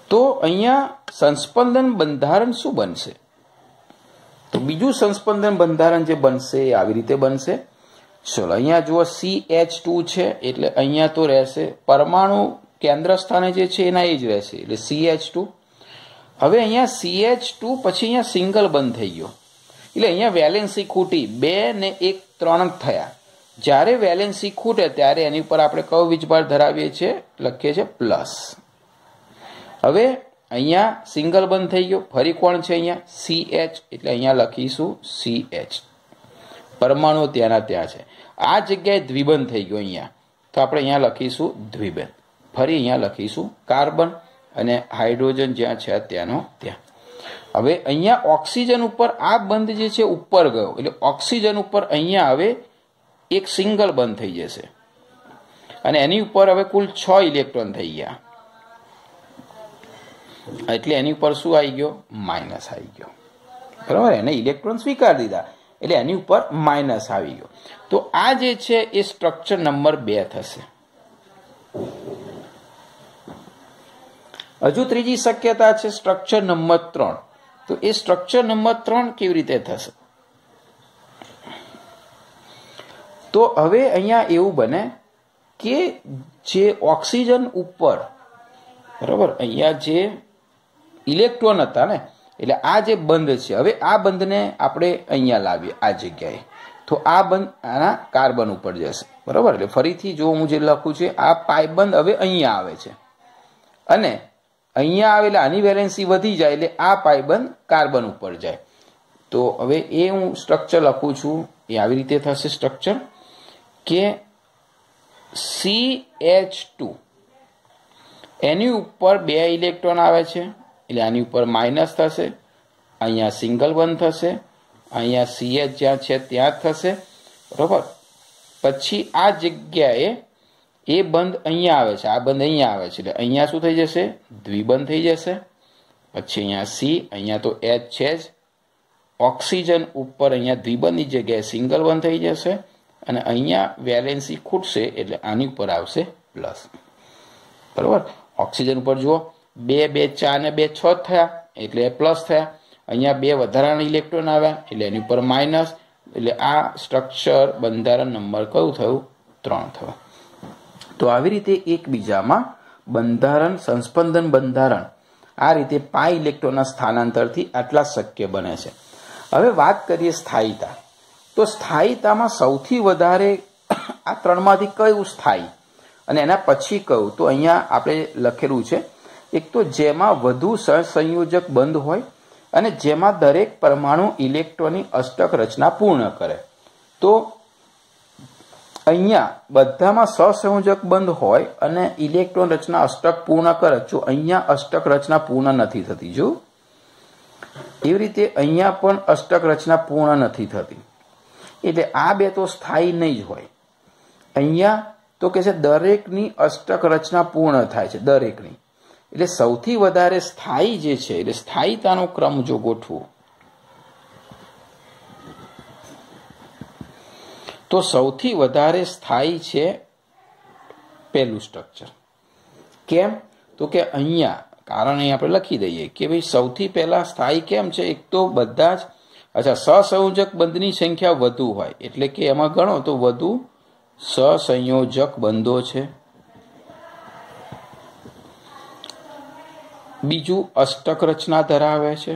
તો અહીંયા સંસ્પંદન બંધારણ શું બનશે? તો બીજું સંસ્પંદન બંધારણ જે બનશે એ આવી રીતે બનશે. ચલો અહીંયા જુઓ CH2 છે એટલે અહીંયા તો રહેશે પરમાણુ કેન્દ્ર સ્થાને જે છે એના એ જ રહેશે, એટલે CH2. હવે અહીંયા CH2 પછી અહીંયા સિંગલ બંધ થઈ ગયો, એટલે અહીંયા વેલેન્સી ખૂટી, 2 ને 1 3 થયા. જ્યારે વેલેન્સી ખૂટે ત્યારે એની ઉપર આપણે કયો વીજભાર ધરાવીએ છીએ? લખીએ છીએ પ્લસ. હવે અહીંયા સિંગલ બંધ થઈ ગયો, ફરી કોણ છે અહીંયા? CH, એટલે અહીંયા લખીશું CH. પરમાણુ ત્યાંના ત્યાં છે. આ જગ્યાએ દ્વિબંધ થઈ ગયો અહીંયા, તો આપણે અહીંયા લખીશું દ્વિબંધ. ફરી અહીંયા લખીશું કાર્બન, અને હાઇડ્રોજન જ્યાં છે ત્યાંનો ત્યાં. હવે અહીંયા ઓક્સિજન ઉપર આ બંધ જે છે ઉપર ગયો, એટલે ઓક્સિજન ઉપર અહીંયા હવે એક સિંગલ બંધ થઈ જશે, અને એની ઉપર હવે કુલ 6 ઇલેક્ટ્રોન થઈ ગયા. એટલે એની ઉપર શું આવી ગયો? માઇનસ આવી ગયો, બરાબર. એને ઇલેક્ટ્રોન સ્વીકારી દીધા એટલે એની ઉપર માઇનસ આવી ગયો. તો આ જે છે એ સ્ટ્રક્ચર નંબર 2 થશે. હજુ ત્રીજી શક્યતા છે સ્ટ્રક્ચર નંબર 3. તો એ સ્ટ્રક્ચર નંબર 3 કેવી રીતે થશે? તો હવે અહીંયા એવું બને કે જે ઓક્સિજન ઉપર, બરાબર, અહીંયા જે ઇલેક્ટ્રોન હતા ને, એટલે આ જે બંધ છે, હવે આ બંધને આપણે અહીંયા લાવીએ આ જગ્યાએ, તો આ બંધ આના કાર્બન ઉપર જશે, બરાબર. એટલે ફરીથી જો હું જે લખું છું, આ પાઇપ બંધ હવે અહીંયા આવે છે, અને અહીંયા આવે એટલે આની વેલેન્સી વધી જાય એટલે આ પાઇપ બંધ કાર્બન ઉપર જાય. તો હવે એ હું સ્ટ્રક્ચર લખું છું, એ આવી રીતે થશે સ્ટ્રક્ચર કે CH2 એની ઉપર 2 ઇલેક્ટ્રોન આવે છે, એટલે આની ઉપર માઇનસ થશે, અહીંયા સિંગલ બંધ થશે, અહીંયા CH જ્યાં છે ત્યાં જ થશે, બરાબર. પછી આ જગ્યાએ એ બંધ અહીંયા આવે છે, આ બંધ અહીંયા આવે છે, એટલે અહીંયા શું થઈ જશે? દ્વિબંધ થઈ જશે. પછી અહીંયા C, અહીંયા તો H છે જ. ઓક્સિજન ઉપર અહીંયા દ્વિબંધની જગ્યાએ સિંગલ બંધ થઈ જશે, અને અહીંયા વેલેન્સી ખૂટશે એટલે આની ઉપર આવશે પ્લસ, બરાબર. ઓક્સિજન ઉપર જુઓ 2 2 4 ને 2 6 થયા એટલે પ્લસ થયા. અહીંયા 2 વધારાના ઇલેક્ટ્રોન આવ્યા એટલે એની ઉપર માઇનસ, એટલે આ સ્ટ્રક્ચર બંધારણ નંબર કયું થયું? 3 થયું. તો આવી રીતે એકબીજામાં બંધારણ, સંસ્પંદન બંધારણ, આ રીતે પાઈ ઇલેક્ટ્રોનના સ્થાનાંતરથી આટલા શક્ય બને છે. હવે વાત કરીએ સ્થાયીતા. તો સ્થાયીતામાં સૌથી વધારે આ ત્રણમાંથી કયું સ્થાયી અને એના પછી કયું? તો અહીંયા આપણે લખેલું છે, એક તો જેમાં વધુ સહસંયોજક બંધ હોય અને જેમાં દરેક પરમાણુ ઇલેક્ટ્રોનની અષ્ટક રચના પૂર્ણ કરે. તો અહીંયા બધામાં સહસંયોજક બંધ હોય અને ઇલેક્ટ્રોન રચના અષ્ટક પૂર્ણ કરે. જો અહીંયા અષ્ટક રચના પૂર્ણ નથી થતી, જો એવી રીતે અહીંયા પણ અષ્ટક રચના પૂર્ણ નથી થતી, એટલે આ બે તો સ્થાયી નહીં જ હોય. અહીંયા તો કે છે દરેકની અષ્ટક રચના પૂર્ણ થાય છે, દરેકની. એટલે સૌથી વધારે સ્થાયી જે છે, એટલે સ્થાયીતાનો ક્રમ જો ગોઠવો તો સૌથી વધારે સ્થાયી છે પહેલું સ્ટ્રક્ચર. કેમ? તો કે અહીંયા કારણ અહીં આપણે લખી દઈએ કે ભાઈ સૌથી પહેલા સ્થાયી કેમ છે? એક તો બધા જ સહસંયોજક બંધની સંખ્યા વધુ હોય, એટલે કે એમાં ગણો તો વધુ સહસંયોજક બંધો છે. બીજું અષ્ટક રચના ધરાવે છે.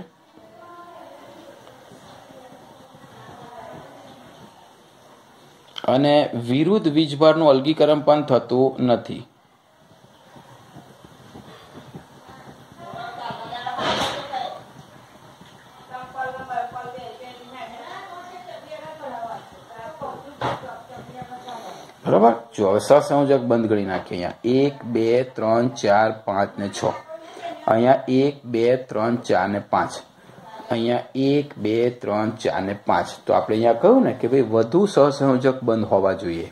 અને વિરુદ્ધ વીજભારનું અલગીકરણ પણ થતું નથી. બરાબર. જો હવે સહસંયોજક બંધ ગણી નાખીએ. અહીંયા 1 2 3 4 5 ને 6, અહીંયા 1 2 3 4 ને 5, અહીંયા 1 2 3 4 ને 5. તો આપણે અહીંયા કહ્યું ને કે ભાઈ વધુ સહસંયોજક બંધ હોવા જોઈએ,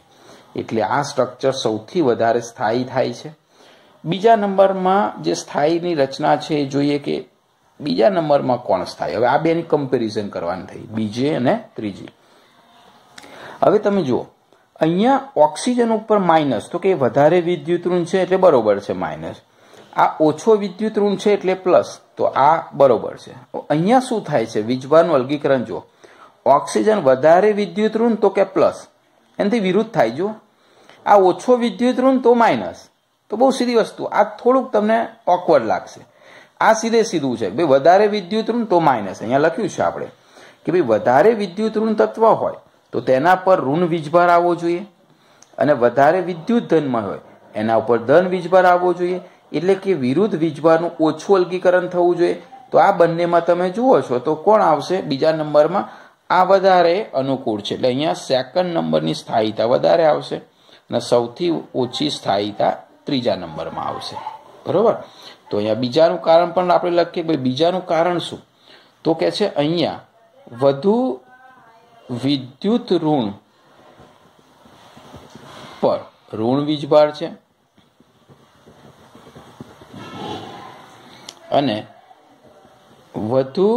એટલે આ સ્ટ્રક્ચર સૌથી વધારે સ્થાયી થાય છે. બીજા નંબરમાં જે સ્થાયીની રચના છે એ જોઈએ કે બીજા નંબરમાં કોણ સ્થાયી. હવે આ બેની કમ્પેરિઝન કરવાની થઈ, બીજી અને ત્રીજી. હવે તમે જુઓ અહીંયા ઓક્સિજન ઉપર માઇનસ, તો કે વધારે વિદ્યુત ઋણ છે એટલે બરોબર છે માઇનસ. આ ઓછો વિદ્યુત ઋણ છે એટલે પ્લસ, તો આ બરોબર છે. અહીંયા શું થાય છે? વીજભારનું અલગીકરણ જો ઓક્સિજન વધારે વિદ્યુત ઋણ તો કે પ્લસ, એનાથી વિરુદ્ધ થાય. જો આ ઓછો વિદ્યુત ઋણ તો માઇનસ, તો બહુ સીધી વસ્તુ. આ થોડુંક તમને ઓકવર્ડ લાગશે. આ સીધે સીધું છે ભાઈ, વધારે વિદ્યુત ઋણ તો માઇનસ. અહીંયા લખ્યું છે આપણે કે ભાઈ વધારે વિદ્યુત ઋણ તત્વ હોય તો તેના પર ઋણ વીજભાર આવવો જોઈએ, અને વધારે વિદ્યુત ધનમાં હોય એના ઉપર ધન વીજભાર આવવો જોઈએ. એટલે કે વિરુદ્ધ વીજભારનું ઓછું અલગીકરણ થવું જોઈએ. તો આ બંનેમાં તમે જુઓ છો તો કોણ આવશે બીજા નંબરમાં? આ વધારે અનુકૂળ છે, એટલે અહીંયા સેકન્ડ નંબરની સ્થાયીતા વધારે આવશે અને સૌથી ઓછી સ્થાયીતા ત્રીજા નંબરમાં આવશે. બરોબર. તો અહીંયા બીજાનું કારણ પણ આપણે લખીએ. ભાઈ બીજાનું કારણ શું? તો કે છે અહીંયા વધુ વિદ્યુત ઋણ પર ઋણ વીજભાર છે અને વધુ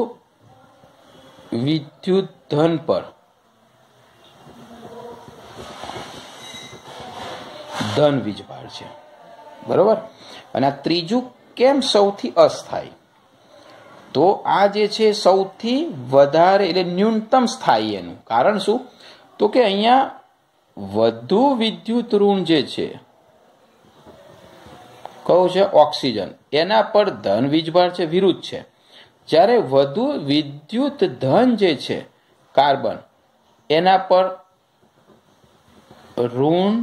વિદ્યુત ધન પર ધન વીજભાર છે. બરોબર. અને આ ત્રીજું કેમ સૌથી અસ્થાયી? તો આ જે છે સૌથી વધારે એટલે ન્યૂનતમ સ્થાયી. એનું કારણ શું? તો કે અહીંયા વધુ વિદ્યુત ઋણ જે છે કયું છે? ઓક્સિજન. એના પર ધન વીજભાર છે, વિરુદ્ધ છે. જ્યારે વધુ વિદ્યુત ધન જે છે કાર્બન, એના પર ઋણ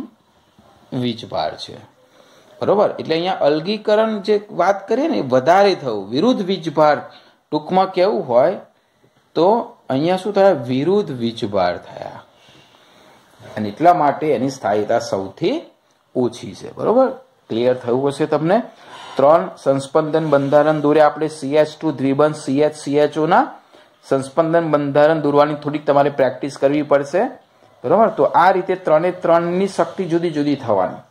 વીજભાર છે. બરોબર. એટલે અહીંયા અલગીકરણ જે વાત કરીએ ને વધારે થવું, વિરુદ્ધ વીજભાર ટૂંકમાં કેવું હોય તો અહીંયા શું થયા? વિરુદ્ધ વીજભાર થયા, અને એટલા માટે એની સ્થાયીતા સૌથી ઓછી છે. બરોબર. ક્લિયર થયું હશે તમને? 3 સંસ્પંદન બંધારણ દોર્યા આપણે. CH2 દ્વિબંધ CH-CHO ના સંસ્પંદન બંધારણ દોરવાની થોડીક તમારે પ્રેક્ટિસ કરવી પડશે. બરોબર. તો આ રીતે 3 ની શક્તિ જુદી જુદી થવાની,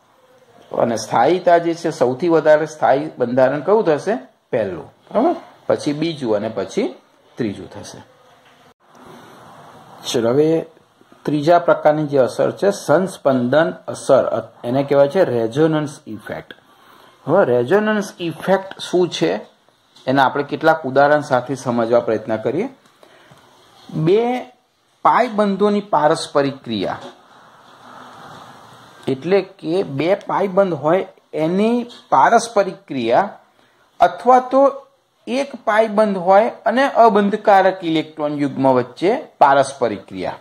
અને સ્થાયીતા જે છે સૌથી વધારે સ્થાયી બંધારણ કયું થશે? પહેલું. બરાબર. પછી બીજું અને પછી ત્રીજું થશે. ચલો હવે ત્રીજા પ્રકારની જે અસર છે સંસ્પંદન અસર, એને કહેવાય છે રેઝોનન્સ ઇફેક્ટ. હવે રેઝોનન્સ ઇફેક્ટ શું છે એના આપણે કેટલાક ઉદાહરણ સાથે સમજવા પ્રયત્ન કરીએ. બે પાય બંધોની પારસ્પરિક ક્રિયા, એટલે કે બે પાયબંધ હોય એની પારસ્પરિક ક્રિયા અથવા તો એક પાઈ બંધ હોય અને અબંધકારક ઇલેક્ટ્રોન યુગ્મ વચ્ચે પારસ્પરિક ક્રિયા,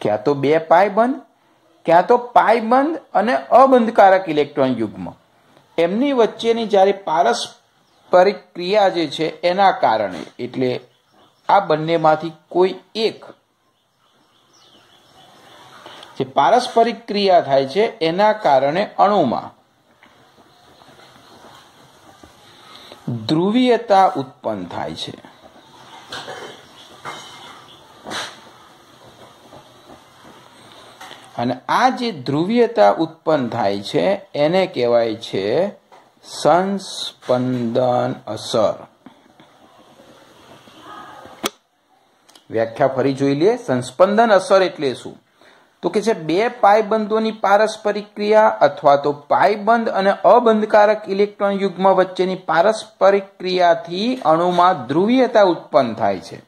ક્યાં તો બે પાઈ બંધ, ક્યાં તો પાઈ બંધ અને અબંધકારક ઇલેક્ટ્રોન યુગ્મ, એમની વચ્ચેની જ્યારે પારસ્પરિક ક્રિયા જે છે એના કારણે, એટલે આ બંનેમાંથી કોઈ એક જે પારસ્પરિક ક્રિયા થાય છે એના કારણે અણુમાં ધ્રુવીયતા ઉત્પન્ન થાય છે. અને આ જે ધ્રુવીયતા ઉત્પન્ન થાય છે એને કહેવાય છે સંસ્પંદન અસર. વ્યાખ્યા ફરી જોઈ લઈએ. સંસ્પંદન અસર એટલે શું? તો કે છે બે પાયબંધોની પારસ્પરિક ક્રિયા અથવા તો પાયબંધ અને અબંધકારક ઇલેક્ટ્રોન યુગ્મ વચ્ચેની પારસ્પરિક ક્રિયાથી અણુમાં ધ્રુવીયતા ઉત્પન્ન થાય છે.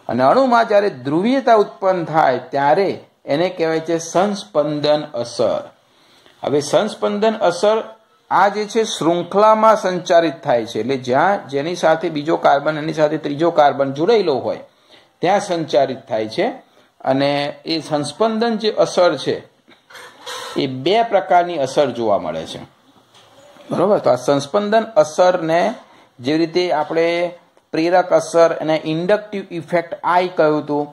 અને અણુમાં જ્યારે ધ્રુવીયતા ઉત્પન્ન થાય ત્યારે એને કહેવાય છે સંસ્પંદન અસર. હવે સંસ્પંદન અસર આ જે છે શૃંખલામાં સંચારિત થાય છે, એટલે જ્યાં જેની સાથે બીજો કાર્બન એની સાથે ત્રીજો કાર્બન જોડાયેલો હોય ત્યાં સંચારિત થાય છે. અને એ સંસ્પંદન જે અસર છે એ બે પ્રકારની અસર જોવા મળે છે, બરોબર. તો આ સંસ્પંદન અસરને જે રીતે આપણે પ્રેરક અસર અને ઇન્ડક્ટિવ ઇફેક્ટ આઈ કહ્યું હતું,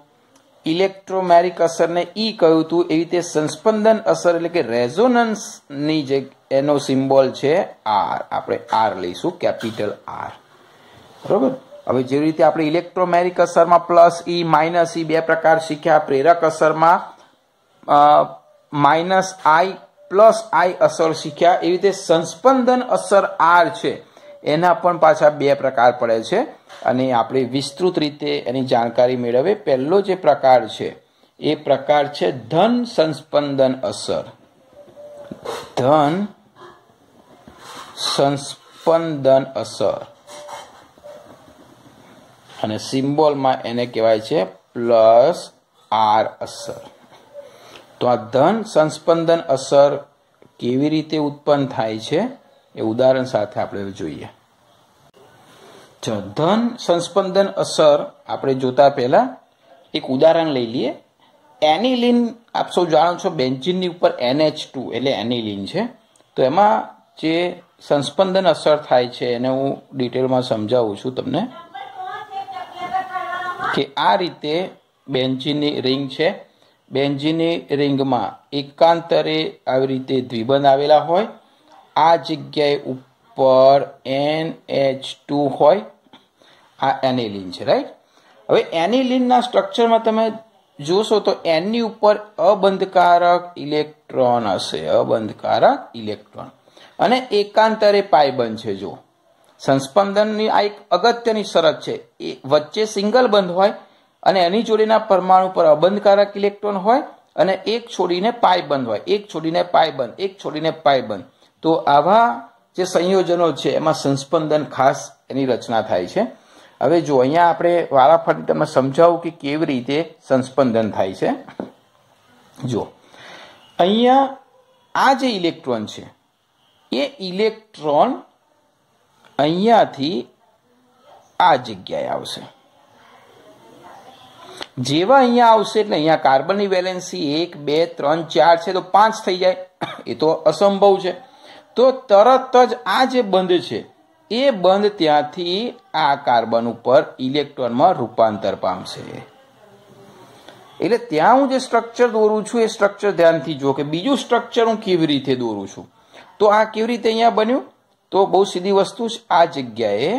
ઇલેક્ટ્રોમેરિક અસરને ઈ કહ્યું હતું, એવી રીતે સંસ્પંદન અસર એટલે કે રેઝોનન્સની જે એનો સિમ્બોલ છે આર, આપણે આર લઈશું, કેપિટલ આર, બરોબર. હવે જે રીતે આપણે ઇલેક્ટ્રોમેરિક અસરમાં પ્લસ ઈ માઇનસ ઈ બે પ્રકાર શીખ્યા, પ્રેરક અસરમાં માઇનસ આઈ પ્લસ આઈ અસર શીખ્યા, એવી રીતે સંસ્પંદન અસર આર છે એના પણ પાછા બે પ્રકાર પડે છે અને આપણે વિસ્તૃત રીતે એની જાણકારી મેળવીએ. પહેલો જે પ્રકાર છે એ પ્રકાર છે ધન સંસ્પંદન અસર. ધન સંસ્પંદન અસર અને સિમ્બોલમાં એને કહેવાય છે પ્લસ આર અસર. તો આ ધન સંસ્પંદન અસર કેવી રીતે ઉત્પન્ન થાય છે એ ઉદાહરણ સાથે આપણે જોઈએ. ધન સંસ્પંદન અસર આપણે જોતા પહેલા એક ઉદાહરણ લઈ લઈએ. એનિલિન આપ સૌ જાણો છો, બેન્ઝીનની ઉપર NH2 એટલે એનિલિન છે. તો એમાં જે સંસ્પંદન અસર થાય છે એને હું ડિટેલમાં સમજાવું છું તમને કે આ રીતે બેન્ઝીનની રિંગ છે. બેન્ઝીનની રિંગમાં એકાંતરે આવી રીતે દ્વિબંધ આવેલા હોય. આ જગ્યાએ ઉપર NH2 હોય. આ એનિલિન છે, રાઈટ. હવે એનિલિનના સ્ટ્રક્ચરમાં તમે જોશો તો એનની ઉપર અબંધકારક ઇલેક્ટ્રોન હશે, અબંધકારક ઇલેક્ટ્રોન, અને એકાંતરે પાયબંધ છે. જો સંસ્પંદનની આ એક અગત્યની શરત છે, એ વચ્ચે સિંગલ બંધ હોય અને એની જોડેના પરમાણુ પર અબંધકારક ઇલેક્ટ્રોન હોય અને એક છોડીને પાયબંધ હોય, એક છોડીને પાયબંધ, એક છોડીને પાયબંધ. તો આવા જે સંયોજનો છે એમાં સંસ્પંદન ખાસ એની રચના થાય છે. હવે જો અહીંયા આપણે વારાફરતી તમને સમજાવું કે કેવી રીતે સંસ્પંદન થાય છે. જો અહીંયા આ જે ઇલેક્ટ્રોન છે એ ઇલેક્ટ્રોન અહીંયાથી આ જગ્યાએ આવશે. જેવા અહીંયા આવશે એટલે અહીંયા કાર્બનની વેલેન્સી 1 2 3 4 છે તો 5 થઈ જાય, એ તો અસંભવ છે. તો તરત જ આ જે બંધ છે એ બંધ ત્યાંથી આ કાર્બન ઉપર ઇલેક્ટ્રોનમાં રૂપાંતર પામશે. એટલે ત્યાં હું જે સ્ટ્રક્ચર દોરું છું એ સ્ટ્રક્ચર ધ્યાનથી જો કે બીજું સ્ટ્રક્ચર હું કેવી રીતે દોરું છું. તો આ કેવી રીતે અહીંયા બન્યું? તો બહુ સીધી વસ્તુ છે. આ જગ્યાએ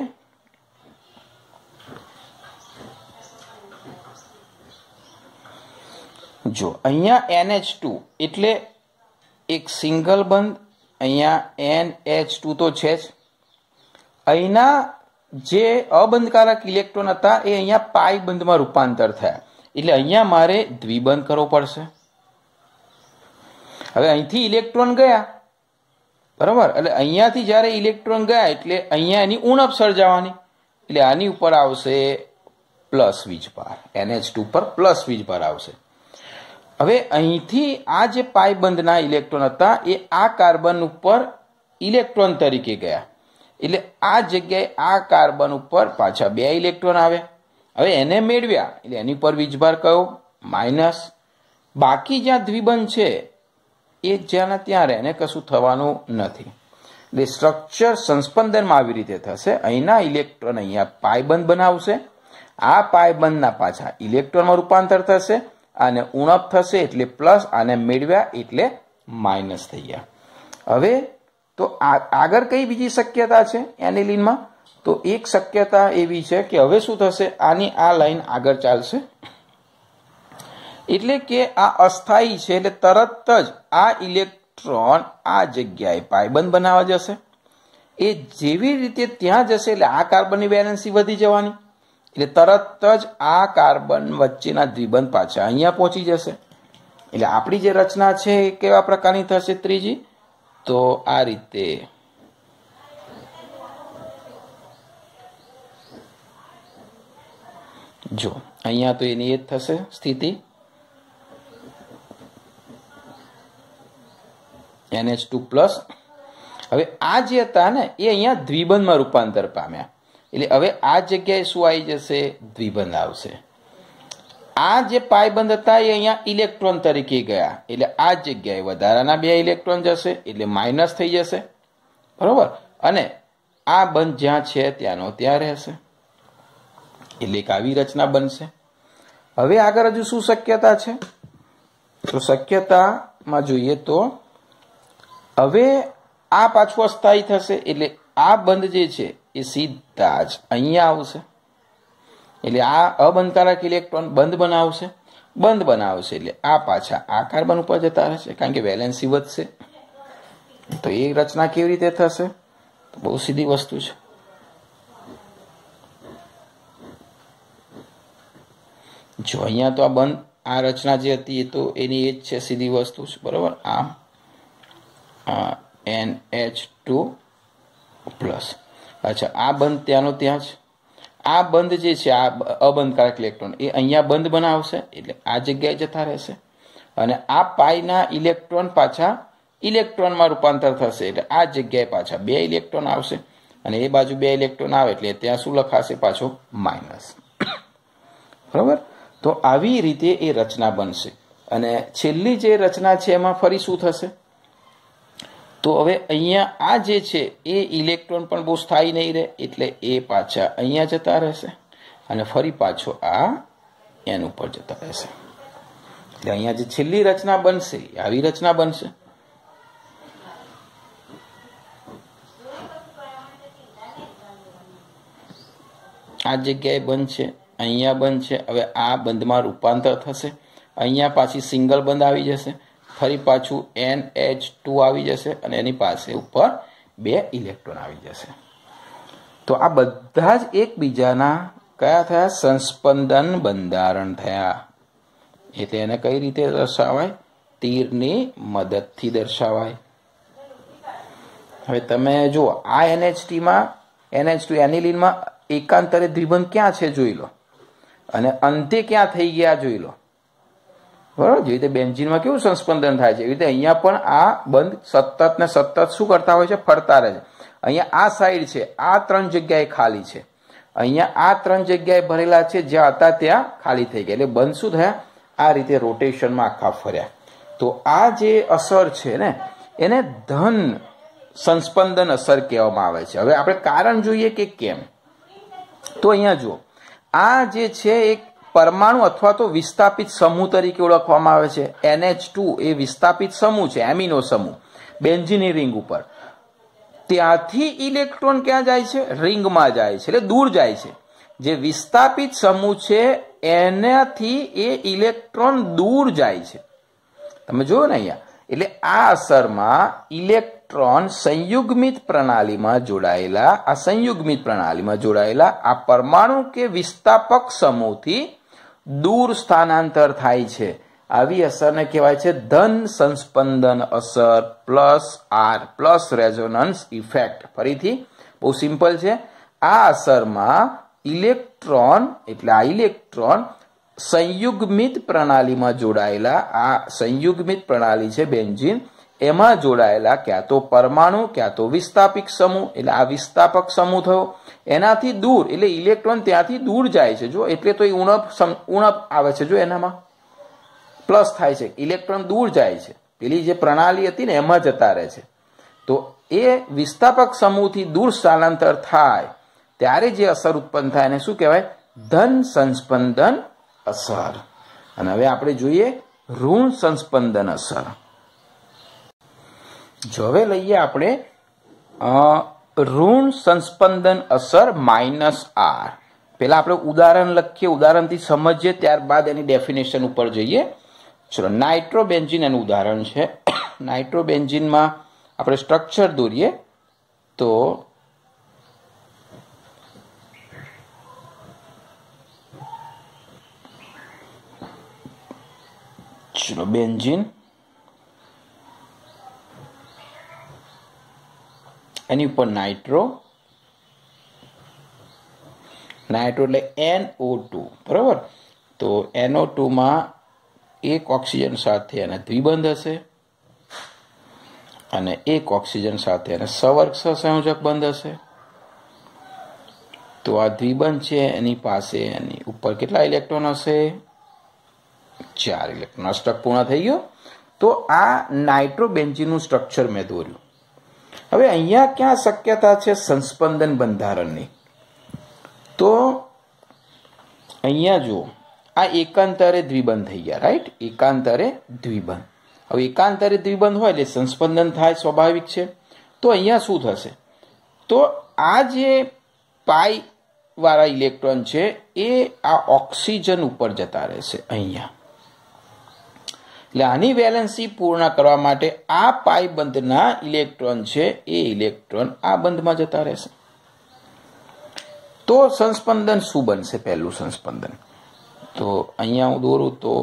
જો અહીંયા NH2 એટલે એક સિંગલ બંધ, અહીંયા NH2 તો છે જ. અહીંના જે અબંધકારક ઇલેક્ટ્રોન હતા એ અહીંયા પાઈ બંધમાં રૂપાંતર થયા, એટલે અહીંયા મારે દ્વિબંધ કરવો પડશે. હવે અહીંથી ઇલેક્ટ્રોન ગયા, બરાબર, એટલે અહીંયાથી જ્યારે ઇલેક્ટ્રોન ગયા એટલે અહીંયા એની ઉણપ સર્જાવાની, એટલે આની ઉપર આવશે પ્લસ વીજભાર, NH2 પર પ્લસ વીજભાર આવશે. હવે અહીંથી આ જે પાઈ બંધના ઇલેક્ટ્રોન હતા એ આ કાર્બન ઉપર ઇલેક્ટ્રોન તરીકે ગયા, એટલે આ જગ્યાએ આ કાર્બન ઉપર પાછા 2 ઇલેક્ટ્રોન આવ્યા. હવે એને મેળવ્યા એટલે એની પર વીજભાર કયો? માઇનસ. બાકી જ્યાં દ્વિબંધ છે એ જ્યાં ત્યાં રહે, એને કશું થવાનું નથી. એટલે સ્ટ્રક્ચર સંસ્પંદનમાં આવી રીતે થશે. અહીંના ઇલેક્ટ્રોન અહીંયા પાયબંધ બનાવશે, આ પાયબંધના પાછા ઇલેક્ટ્રોનમાં રૂપાંતર થશે અને ઉણપ થશે એટલે પ્લસ, આને મેળવ્યા એટલે માઇનસ થઈ ગયા. હવે તો આગળ કઈ બીજી શક્યતા છે એનિલિનમાં? તો એક શક્યતા એવી છે કે હવે શું થશે, આની આ લાઈન આગળ ચાલશે એટલે કે આ અસ્થાયી છે એટલે તરત જ આ ઇલેક્ટ્રોન આ જગ્યાએ પાયબંધ બનાવવા જશે. એ જેવી રીતે ત્યાં જશે એટલે આ કાર્બનની વેલેન્સી વધી જવાની એટલે તરત જ આ કાર્બન વચ્ચેના દ્વિબંધ પાછા અહીંયા પહોંચી જશે. એટલે આપણી જે રચના છે એ કેવા પ્રકારની થશે ત્રીજી? તો આ રીતે જો અહીંયા તો એની એ જ થશે સ્થિતિ, NH2+. હવે આ જે હતા ને એ અહીંયા દ્વિબંધમાં રૂપાંતર પામ્યા એટલે હવે આ જગ્યાએ શું આવી જશે? દ્વિબંધ આવશે. આ જે પાયબંધ હતા એ અહીંયા ઇલેક્ટ્રોન તરીકે ગયા એટલે આ જગ્યાએ વધારાના 2 ઇલેક્ટ્રોન જશે એટલે માઇનસ થઈ જશે, બરોબર. અને આ બંધ જ્યાં છે ત્યાંનો ત્યાં રહેશે એટલે એક આવી રચના બનશે. હવે આગળ હજુ શું શક્યતા છે? તો શક્યતામાં જોઈએ તો હવે આ પાછું અસ્થાયી થશે એટલે આ બંધ જે છે એ સીધા જ અહીંયા આવશે એટલે આ અબંધકારક ઇલેક્ટ્રોન બંધ બનાવશે એટલે આ પાછા આ કાર્બન ઉપર જતા રહેશે કારણ કે વેલેન્સી વધશે. તો એ રચના કેવી રીતે થશે? તો બહુ સીધી વસ્તુ છે. જો અહીંયા તો આ બંધ, આ રચના જે હતી એ તો એની એ જ છે, સીધી વસ્તુ છે, બરોબર. આમ NH2+. અચ્છા, આ બંધ ત્યાંનો ત્યાં જ, આ બંધ જે છે આ અબંધકારક ઇલેક્ટ્રોન એ અહીંયા બંધ બનાવશે એટલે આ જગ્યાએ જતા રહેશે અને આ પાઈના ઇલેક્ટ્રોન પાછા ઇલેક્ટ્રોનમાં રૂપાંતર થશે એટલે આ જગ્યાએ પાછા 2 ઇલેક્ટ્રોન આવશે અને એ બાજુ 2 ઇલેક્ટ્રોન આવે એટલે ત્યાં શું લખાશે? પાછો માઇનસ, બરોબર. તો આવી રીતે એ રચના બનશે અને છેલ્લી જે રચના છે એમાં ફરી શું થશે? તો હવે અહીંયા આ જે છે એ ઇલેક્ટ્રોન પણ બહુ સ્થાયી નહીં રહે એટલે એ પાછા અહીંયા જતા રહેશે અને ફરી પાછો આ એન ઉપર જતા રહેશે એટલે અહીંયા જે છેલ્લી રચના બનશે આવી રચના બનશે. આ જગ્યાએ બંધ છે, અહીંયા બંધ છે. હવે આ બંધમાં રૂપાંતર થશે, અહીંયા પાછી સિંગલ બંધ આવી જશે, ફરી પાછું NH2 આવી જશે અને એની પાસે ઉપર 2 ઇલેક્ટ્રોન આવી જશે. તો આ બધા જ એકબીજાના કયા થયા? સંસ્પંદન બંધારણ થયા. એટલે એને કઈ રીતે દર્શાવાય? તીરની મદદથી દર્શાવાય. હવે તમે જુઓ આ NH2 એનિલિનમાં એકાંતરે દ્વિબંધ ક્યાં છે જોઈ લો અને અંતે ક્યાં થઈ ગયા જોઈ લો, બરાબર. જેવી રીતે બેન્ઝીનમાં કેવું સંસ્પંદન થાય છે એવી રીતે અહીંયા પણ આ બંધ સતત ને સતત શું કરતા હોય છે? ફરતા રહે છે. અહીંયા આ સાઈડ છે, આ 3 જગ્યાએ ખાલી છે, અહીંયા આ 3 જગ્યાએ ભરેલા છે, જ્યાં હતા ત્યાં ખાલી થઈ ગયા એટલે બંધ શું થયા? આ રીતે રોટેશનમાં આખા ફર્યા. તો આ જે અસર છે ને એને ધન સંસ્પંદન અસર કહેવામાં આવે છે. હવે આપણે કારણ જોઈએ કે કેમ. તો અહીંયા જુઓ, આ જે છે એક પરમાણુ અથવા તો વિસ્થાપિત સમૂહ તરીકે ઓળખવામાં આવે છે. NH2 એ વિસ્થાપિત સમૂહ છે, એમિનો સમૂહ બેન્ઝીનની રિંગ ઉપર. ત્યાંથી ઇલેક્ટ્રોન ક્યાં જાય છે? રિંગમાં જાય છે, એટલે દૂર જાય છે. જે વિસ્થાપિત સમૂહ છે એનાથી એ ઇલેક્ટ્રોન દૂર જાય છે. તમે જોયો ને અહીંયા. એટલે આ અસરમાં ઇલેક્ટ્રોન સંયુગ્મિત પ્રણાલીમાં જોડાયેલા આ પરમાણુ કે વિસ્થાપક સમૂહથી દૂર સ્થાનાંતર થાય છે. આવી અસરને કહેવાય છે ધન સંસ્પંદન અસર +R પ્લસ રેઝોનન્સ ઇફેક્ટ. ફરીથી બહુ સિમ્પલ છે. આ અસરમાં ઇલેક્ટ્રોન સંયુગ્મિત પ્રણાલીમાં જોડાયેલા, આ સંયુગ્મિત પ્રણાલી છે બેન્ઝીન, એમાં જોડાયેલા ક્યાં તો પરમાણુ ક્યાં તો વિસ્થાપિક સમૂહ, એટલે આ વિસ્થાપક સમૂહ થયો, એનાથી દૂર એટલે ઇલેક્ટ્રોન ત્યાંથી દૂર જાય છે જો, એટલે તો એ ઉણપ આવે છે જો, એનામાં પ્લસ થાય છે, ઇલેક્ટ્રોન દૂર જાય છે, પેલી જે પ્રણાલી હતી ને એમાં જતા રહે છે. તો એ વિસ્થાપક સમૂહથી દૂર સ્થાનાંતર થાય ત્યારે જે અસર ઉત્પન્ન થાય એને શું કહેવાય? ધન સંસ્પંદન અસર. અને હવે આપણે જોઈએ ઋણ સંસ્પંદન અસર. જો હવે લઈએ આપણે ઋણ સંસ્પંદન અસર -R. પેલા આપણે ઉદાહરણ લખીએ, ઉદાહરણથી સમજીએ, ત્યારબાદ એની ડેફિનેશન ઉપર જઈએ. ચલો, નાઇટ્રોબેન્ઝીન એનું ઉદાહરણ છે. નાઇટ્રોબેન્ઝીનમાં આપણે સ્ટ્રક્ચર દોરીએ તો ચલો, બેન્ઝીન એની ઉપર નાઇટ્રો એટલે NO2, બરાબર. તો NO2 માં એક ઓક્સિજન સાથે એને દ્વિબંધ હશે અને એક ઓક્સિજન સાથે એને સવર્ગ સહસંયોજક બંધ હશે. તો આ દ્વિબંધ છે એની પાસે એની ઉપર કેટલા ઇલેક્ટ્રોન હશે? 4 ઇલેક્ટ્રોન. અષ્ટક પૂર્ણ થઈ ગયો. તો આ નાઇટ્રોબેન્ઝીનનું સ્ટ્રક્ચર મેં દોર્યું. હવે અહીંયા ક્યાં શક્યતા છે સંસ્પંદન બંધારણની? તો અહીંયા જુઓ, આ એકાંતરે દ્વિબંધ થઈ ગયા, રાઈટ? એકાંતરે દ્વિબંધ. હવે એકાંતરે દ્વિબંધ હોય એટલે સંસ્પંદન થાય, સ્વાભાવિક છે. તો અહીંયા શું થશે? તો આ જે પાઈ વાળા ઇલેક્ટ્રોન છે એ આ ઓક્સિજન ઉપર જતા રહેશે અહીંયા. એટલે આની વેલેન્સી પૂર્ણ કરવા માટે આ પાઈ બંધના ઇલેક્ટ્રોન છે એ ઇલેક્ટ્રોન આ બંધમાં જતા રહેશે. તો સંસ્પંદન શું બનશે? પહેલું સંસ્પંદન તો અહીંયા હું દોરું તો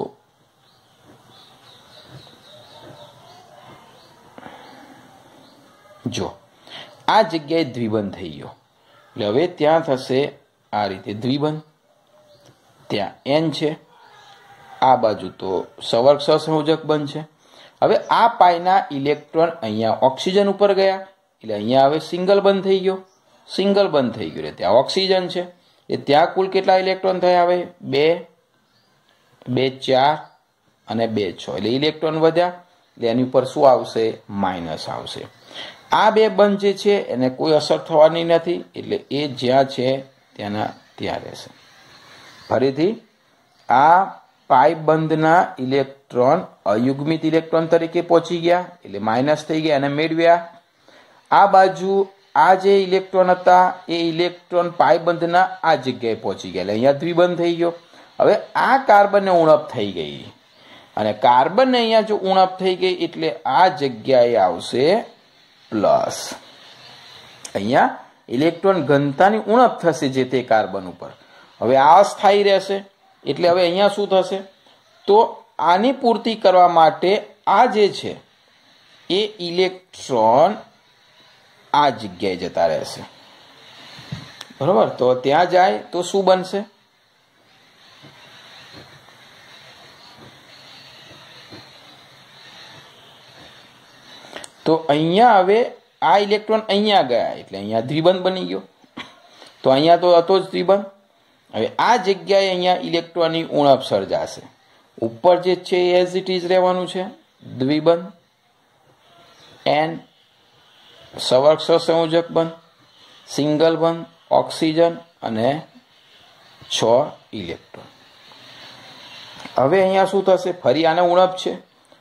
જો આ જગ્યાએ દ્વિબંધ થઈ ગયો, એટલે હવે ત્યાં થશે આ રીતે દ્વિબંધ. ત્યાં N છે, આ બાજુ તો સવર્ગ સહસંયોજક બંધ છે. હવે આ પાઈના ઇલેક્ટ્રોન અહીંયા ઓક્સિજન ઉપર ગયા એટલે અહીંયા હવે સિંગલ બંધ થઈ ગયો. સિંગલ બંધ થઈ ગયું એટલે ત્યાં ઓક્સિજન છે એ ત્યાં કુલ કેટલા ઇલેક્ટ્રોન થયા? હવે 2, 2, 4 અને 2, 6 એટલે ઇલેક્ટ્રોન વધ્યા. એટલે એની ઉપર શું આવશે? માઇનસ આવશે. આ બે બંધ જે છે એને કોઈ અસર થવાની નથી, એટલે એ જ્યાં છે ત્યાંના ત્યાં રહેશે. ફરીથી આ પાઈ બંધના ઇલેક્ટ્રોન અયુગ્મિત ઇલેક્ટ્રોન તરીકે પહોંચી ગયા એટલે માઇનસ થઈ ગયા અને મેળવ્યા. આ બાજુ આ જે ઇલેક્ટ્રોન હતા એ ઇલેક્ટ્રોન પાઈ બંધના આ જગ્યાએ પહોંચી ગયા એટલે અહીંયા દ્વિબંધ થઈ ગયો. હવે આ કાર્બનને ઉણપ થઈ ગઈ અને કાર્બનને અહીંયા જો ઉણપ થઈ ગઈ એટલે આ જગ્યાએ આવશે પ્લસ. અહીંયા ઇલેક્ટ્રોન ઘનતાની ઉણપ થશે જે તે કાર્બન ઉપર. હવે આ અસ્થાયી રહેશે એટલે હવે અહીંયા શું થશે? તો આની પૂર્તિ કરવા માટે આ જે છે એ ઇલેક્ટ્રોન આ જગ્યાએ જતા રહેશે, બરોબર. તો ત્યાં જાય તો શું બનશે? તો અહીંયા હવે આ ઇલેક્ટ્રોન અહીંયા ગયા એટલે અહીંયા દ્વિબંધ બની ગયો. તો અહીંયા તો હતો જ દ્વિબંધ. હવે આ જગ્યાએ અહીંયા ઇલેક્ટ્રોનની ઉણપ સર્જાશે. ઉપર જે છે એ એઝ ઇટ ઇઝ રહેવાનું છે, દ્વિબંધ N, સવર્ગ સહસંયોજક બંધ, સિંગલ બંધ, ઓક્સિજન અને 6 ઇલેક્ટ્રોન. હવે અહીંયા શું થશે? ફરી આને ઉણપ છે.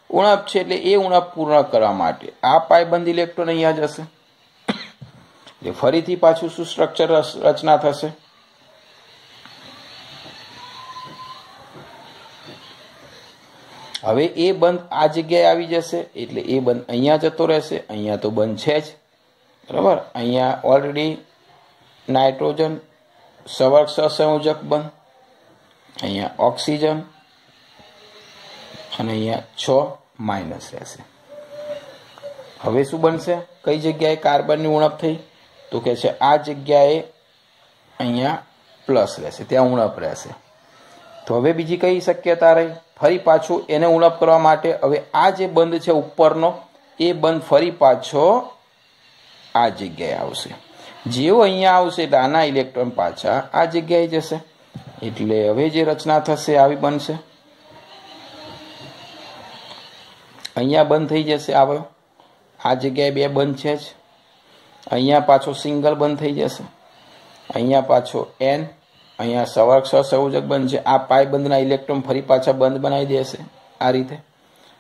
ઉણપ છે એટલે એ ઉણપ પૂર્ણ કરવા માટે આ પાયબંધ ઇલેક્ટ્રોન અહીંયા જશે એટલે ફરીથી પાછું શું સ્ટ્રક્ચર રચના થશે? હવે એ બંધ આ જગ્યાએ આવી જશે એટલે એ બંધ અહીંયા જતો રહેશે. અહીંયા તો બંધ છે જ, બરાબર. અહીંયા ઓલરેડી નાઇટ્રોજન સવર્ગ સહસંયોજક બંધ, અહીંયા ઓક્સિજન અને અહીંયા 6 માઇનસ રહેશે. હવે શું બનશે? કઈ જગ્યાએ કાર્બનની ઉણપ થઈ? તો કે છે આ જગ્યાએ અહીંયા પ્લસ રહેશે, ત્યાં ઉણપ રહેશે. તો હવે બીજી કઈ શક્યતા રહી? ફરી પાછું એને ઉણપ કરવા માટે હવે આ જે બંધ છે ઉપરનો એ બંધ ફરી પાછો આ જગ્યાએ આવશે. જેવો અહીંયા આવશે એટલે આના ઇલેક્ટ્રોન પાછા આ જગ્યાએ જશે. એટલે હવે જે રચના થશે આવી બનશે. અહીંયા બંધ થઈ જશે. આવ્યો આ જગ્યાએ બે બંધ છે જ. અહીંયા પાછો સિંગલ બંધ થઈ જશે. અહીંયા પાછો N, અહીંયા સહસંયોજક બંધ છે. આ પાઈ બંધના ઇલેક્ટ્રોન ફરી પાછા બંધ બનાવી દેશે આ રીતે.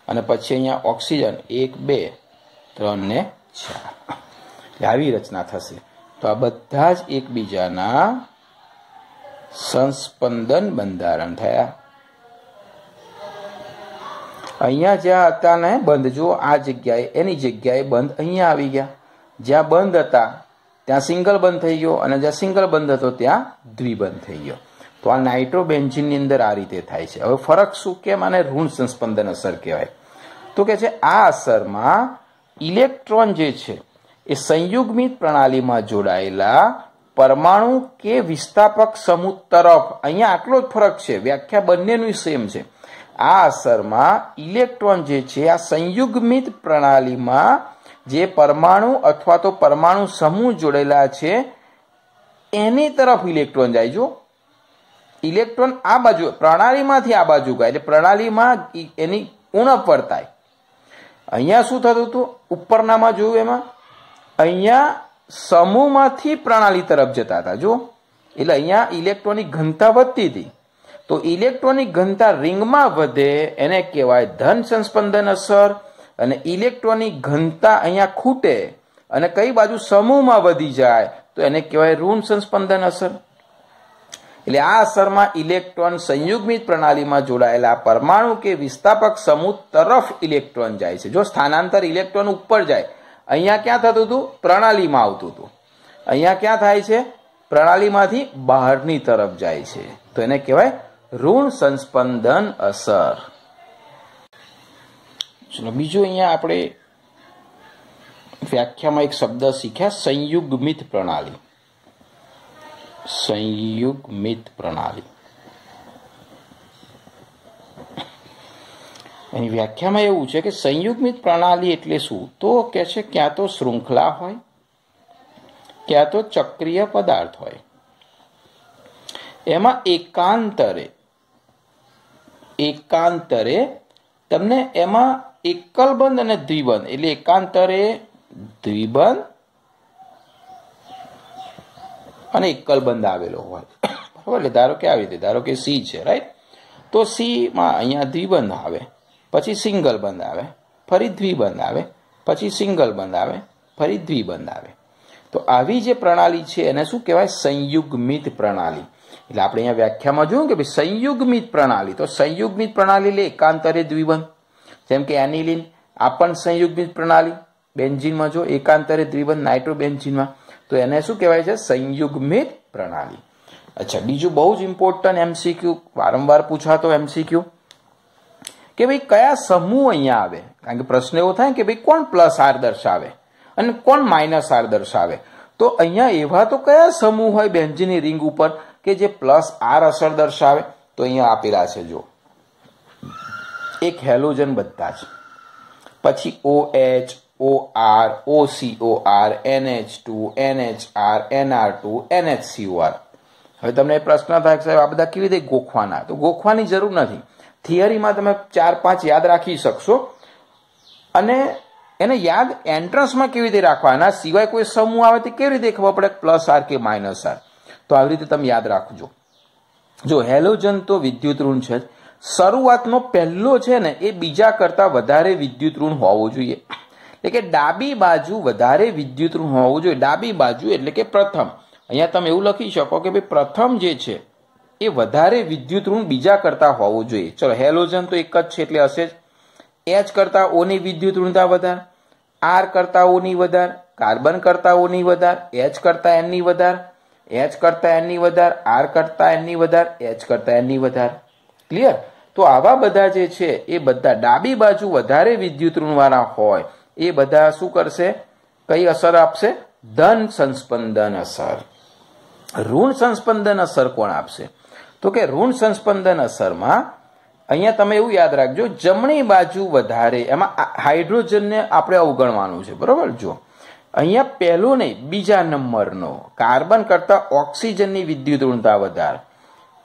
અને પછી અહીંયા ઓક્સિજન 1 2 3 ને 4 આવી રચના થશે. તો આ બધા જ એકબીજાના સંસ્પંદન બંધારણ થયા. અહીંયા જ્યાં હતા ને બંધ, જો આ જગ્યાએ એની જગ્યાએ બંધ અહીંયા આવી ગયા. જ્યાં બંધ હતા ત્યાં સિંગલ બંધ થઈ ગયો અને જ્યાં સિંગલ બંધ હતો ત્યાં દ્વિબંધ થઈ ગયો. તો આ નાઇટ્રોબેન્ઝીનની અંદર આ રીતે થાય છે. હવે ફરક શું, કેમ આને ઋણ સંસ્પંદન અસર કહેવાય? તો કે છે આ અસરમાં ઇલેક્ટ્રોન જે છે એ સંયુગ્મિત પ્રણાલીમાં જોડાયેલા પરમાણુ કે વિસ્થાપક સમૂહ તરફ, અહીંયા આટલો જ ફરક છે, વ્યાખ્યા બંનેનું સેમ છે. આ અસરમાં ઇલેક્ટ્રોન જે છે આ સંયુગ્મિત પ્રણાલીમાં જે પરમાણુ અથવા તો પરમાણુ સમૂહ જોડેલા છે એની તરફ ઇલેક્ટ્રોન જાય. જો ઇલેક્ટ્રોન આ બાજુ પ્રણાલીમાંથી આ બાજુ ગયા એટલે પ્રણાલીમાં એની ઉણપ વર્તાય. અહીંયા શું થતું હતું ઉપરનામાં જોયું એમાં, અહીંયા સમૂહમાંથી પ્રણાલી તરફ જતા હતા. જો એટલે અહીંયા ઇલેક્ટ્રોનની ઘનતા વધતી હતી. તો ઇલેક્ટ્રોનની ઘનતા રિંગમાં વધે એને કહેવાય ધન સંસ્પંદન અસર, અને ઇલેક્ટ્રોનની ઘનતા અહીંયા ખૂટે અને કઈ બાજુ સમૂહમાં વધી જાય તો એને કહેવાય ઋણ સંસ્પંદન અસર. એટલે આ અસરમાં ઇલેક્ટ્રોન સંયુગ્મિત પ્રણાલીમાં જોડાયેલા પરમાણુ કે વિસ્થાપક સમૂહ તરફ ઇલેક્ટ્રોન જાય છે. જો સ્થાનાંતર ઇલેક્ટ્રોન ઉપર જાય, અહીંયા ક્યાં થતું હતું? પ્રણાલીમાં આવતું હતું. અહીંયા ક્યાં થાય છે? પ્રણાલીમાંથી બહારની તરફ જાય છે. તો એને કહેવાય ઋણ સંસ્પંદન અસર. ચલો બીજું અહીંયા આપણે વ્યાખ્યામાં એક શબ્દ શીખ્યા, સંયુગ્મિત પ્રણાલી. સંયુગ્મિત પ્રણાલી એની વ્યાખ્યામાં એવું છે કે સંયુગ્મિત પ્રણાલી એટલે શું? તો કે છે ક્યાં તો શૃંખલા હોય, ક્યાં તો ચક્રીય પદાર્થ હોય. એમાં એકાંતરે તમને એમાં એકલ બંધ અને દ્વિબંધ, એટલે એકાંતરે દ્વિબંધ અને એકલ બંધ આવેલો હોય. બરાબર? એટલે ધારો કે આવી રીતે, ધારો કે C છે, રાઈટ? તો C માં અહીંયા દ્વિબંધ આવે, પછી સિંગલ બંધ આવે, ફરી દ્વિબંધ આવે, પછી સિંગલ બંધ આવે, ફરી દ્વિબંધ આવે. તો આવી જે પ્રણાલી છે એને શું કહેવાય? સંયુગ્મિત પ્રણાલી. એટલે આપણે અહીંયા વ્યાખ્યામાં જોયું કે ભાઈ સંયુગ્મિત પ્રણાલી, તો સંયુગ્મિત પ્રણાલી એટલે એકાંતરે દ્વિબંધ. જેમ કે એનિલિન આ પણ સંયુગ્મિત પ્રણાલી, બેન્ઝીનમાં જો એકાંતરે દ્વિબંધ નાઇટ્રોબેન્ઝીનમાં, તો એને શું કહેવાય છે? સંયુગ્મિત પ્રણાલી. અચ્છા, બીજું બહુ જ ઇમ્પોર્ટન્ટ MCQ, વારંવાર પૂછાતો MCQ કે ભાઈ કયા સમૂહ અહીંયા આવે? કારણ કે પ્રશ્ન એવો થાય કે ભાઈ કોણ +R દર્શાવે અને કોણ -R દર્શાવે? તો અહીંયા એવા તો કયા સમૂહ હોય બેન્ઝીનની રિંગ ઉપર કે જે +R અસર દર્શાવે? તો અહીંયા આપેલા છે. જો એક હેલોજન બધા જ, પછી OH, OR, OCOR, NH2, NHR, NR2, NHCOR. હવે તમને પ્રશ્ન થાય કે સાહેબ આ બધા કેવી રીતે ગોખવાના? તો ગોખવાની જરૂર નથી. થિયરીમાં તમે 4-5 યાદ રાખી શકશો અને એને યાદ એન્ટ્રન્સમાં કેવી રીતે રાખવાના, સિવાય કોઈ સમૂહ આવે તો કેવી રીતે ખબર પડે +R કે -R? તો આવી રીતે તમે યાદ રાખજો. જો હેલોજન તો વિદ્યુત ઋણ છે, શરૂઆતનો પહેલો છે ને એ બીજા કરતા વધારે વિદ્યુત ઋણ હોવું જોઈએ. એટલે કે ડાબી બાજુ વધારે વિદ્યુત ઋણ હોવું જોઈએ. ડાબી બાજુ એટલે કે પ્રથમ. અહીંયા તમે એવું લખી શકો કે ભાઈ પ્રથમ જે છે એ વધારે વિદ્યુત ઋણ બીજા કરતા હોવું જોઈએ. ચલો હેલોજન તો એક જ છે એટલે હશે જ. H કરતા O ની વિદ્યુત ઋણતા વધારે, R કરતા O ની વધારે, કાર્બન કરતા O ની વધારે, H કરતા N ની વધારે, H કરતા N ની વધારે, R કરતા N ની વધારે, H કરતા N ની વધારે. ક્લિયર? તો આવા બધા જે છે એ બધા ડાબી બાજુ વધારે વિદ્યુત ઋણવાળા હોય એ બધા શું કરશે? કઈ અસર આપશે? ધન સંસ્પંદન અસર. ઋણ સંસ્પંદન અસર કોણ આપશે? તો કે ઋણ સંસ્પંદન અસરમાં અહીંયા તમે એવું યાદ રાખજો, જમણી બાજુ વધારે, એમાં હાઇડ્રોજનને આપણે અવગણવાનું છે, બરોબર. જો અહીંયા પહેલો નહીં, બીજા નંબરનો કાર્બન કરતા ઓક્સિજનની વિદ્યુત ઋણતા વધારે.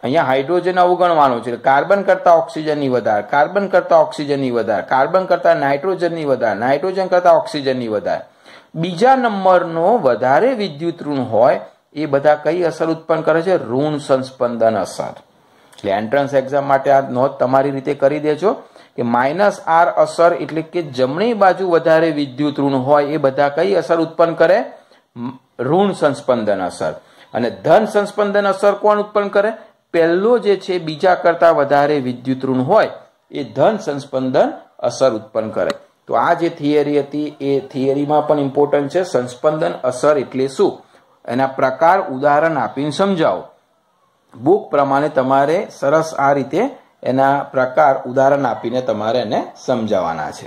અહીંયા હાઇડ્રોજન અવગણવાનું છે, કાર્બન કરતા ઓક્સિજનની વધારે, કાર્બન કરતા ઓક્સિજનની વધારે, કાર્બન કરતા નાઇટ્રોજનની વધારે, નાઇટ્રોજન કરતા ઓક્સિજનની વધારે. બીજા નંબરનો વધારે વિદ્યુત ઋણ હોય એ બધા કઈ અસર ઉત્પન્ન કરે છે? ઋણ સંસ્પંદન અસર. એટલે એન્ટ્રન્સ એક્ઝામ માટે આ નોંધ તમારી રીતે કરી દેજો કે -R અસર એટલે કે જમણી બાજુ વધારે વિદ્યુત ઋણ હોય એ બધા કઈ અસર ઉત્પન્ન કરે? ઋણ સંસ્પંદન અસર. અને ધન સંસ્પંદન અસર કોણ ઉત્પન્ન કરે? પહેલો જે છે બીજા કરતા વધારે વિદ્યુત ઋણ હોય એ ધન સંસ્પંદન અસર ઉત્પન્ન કરે. તો આ જે થિયરી હતી એ થિયરીમાં પણ ઇમ્પોર્ટન્ટ છે. સંસ્પંદન અસર એટલે શું, એના પ્રકાર ઉદાહરણ આપીને સમજાવો. બુક પ્રમાણે તમારે સરસ આ રીતે એના પ્રકાર ઉદાહરણ આપીને તમારે એને સમજાવવાના છે.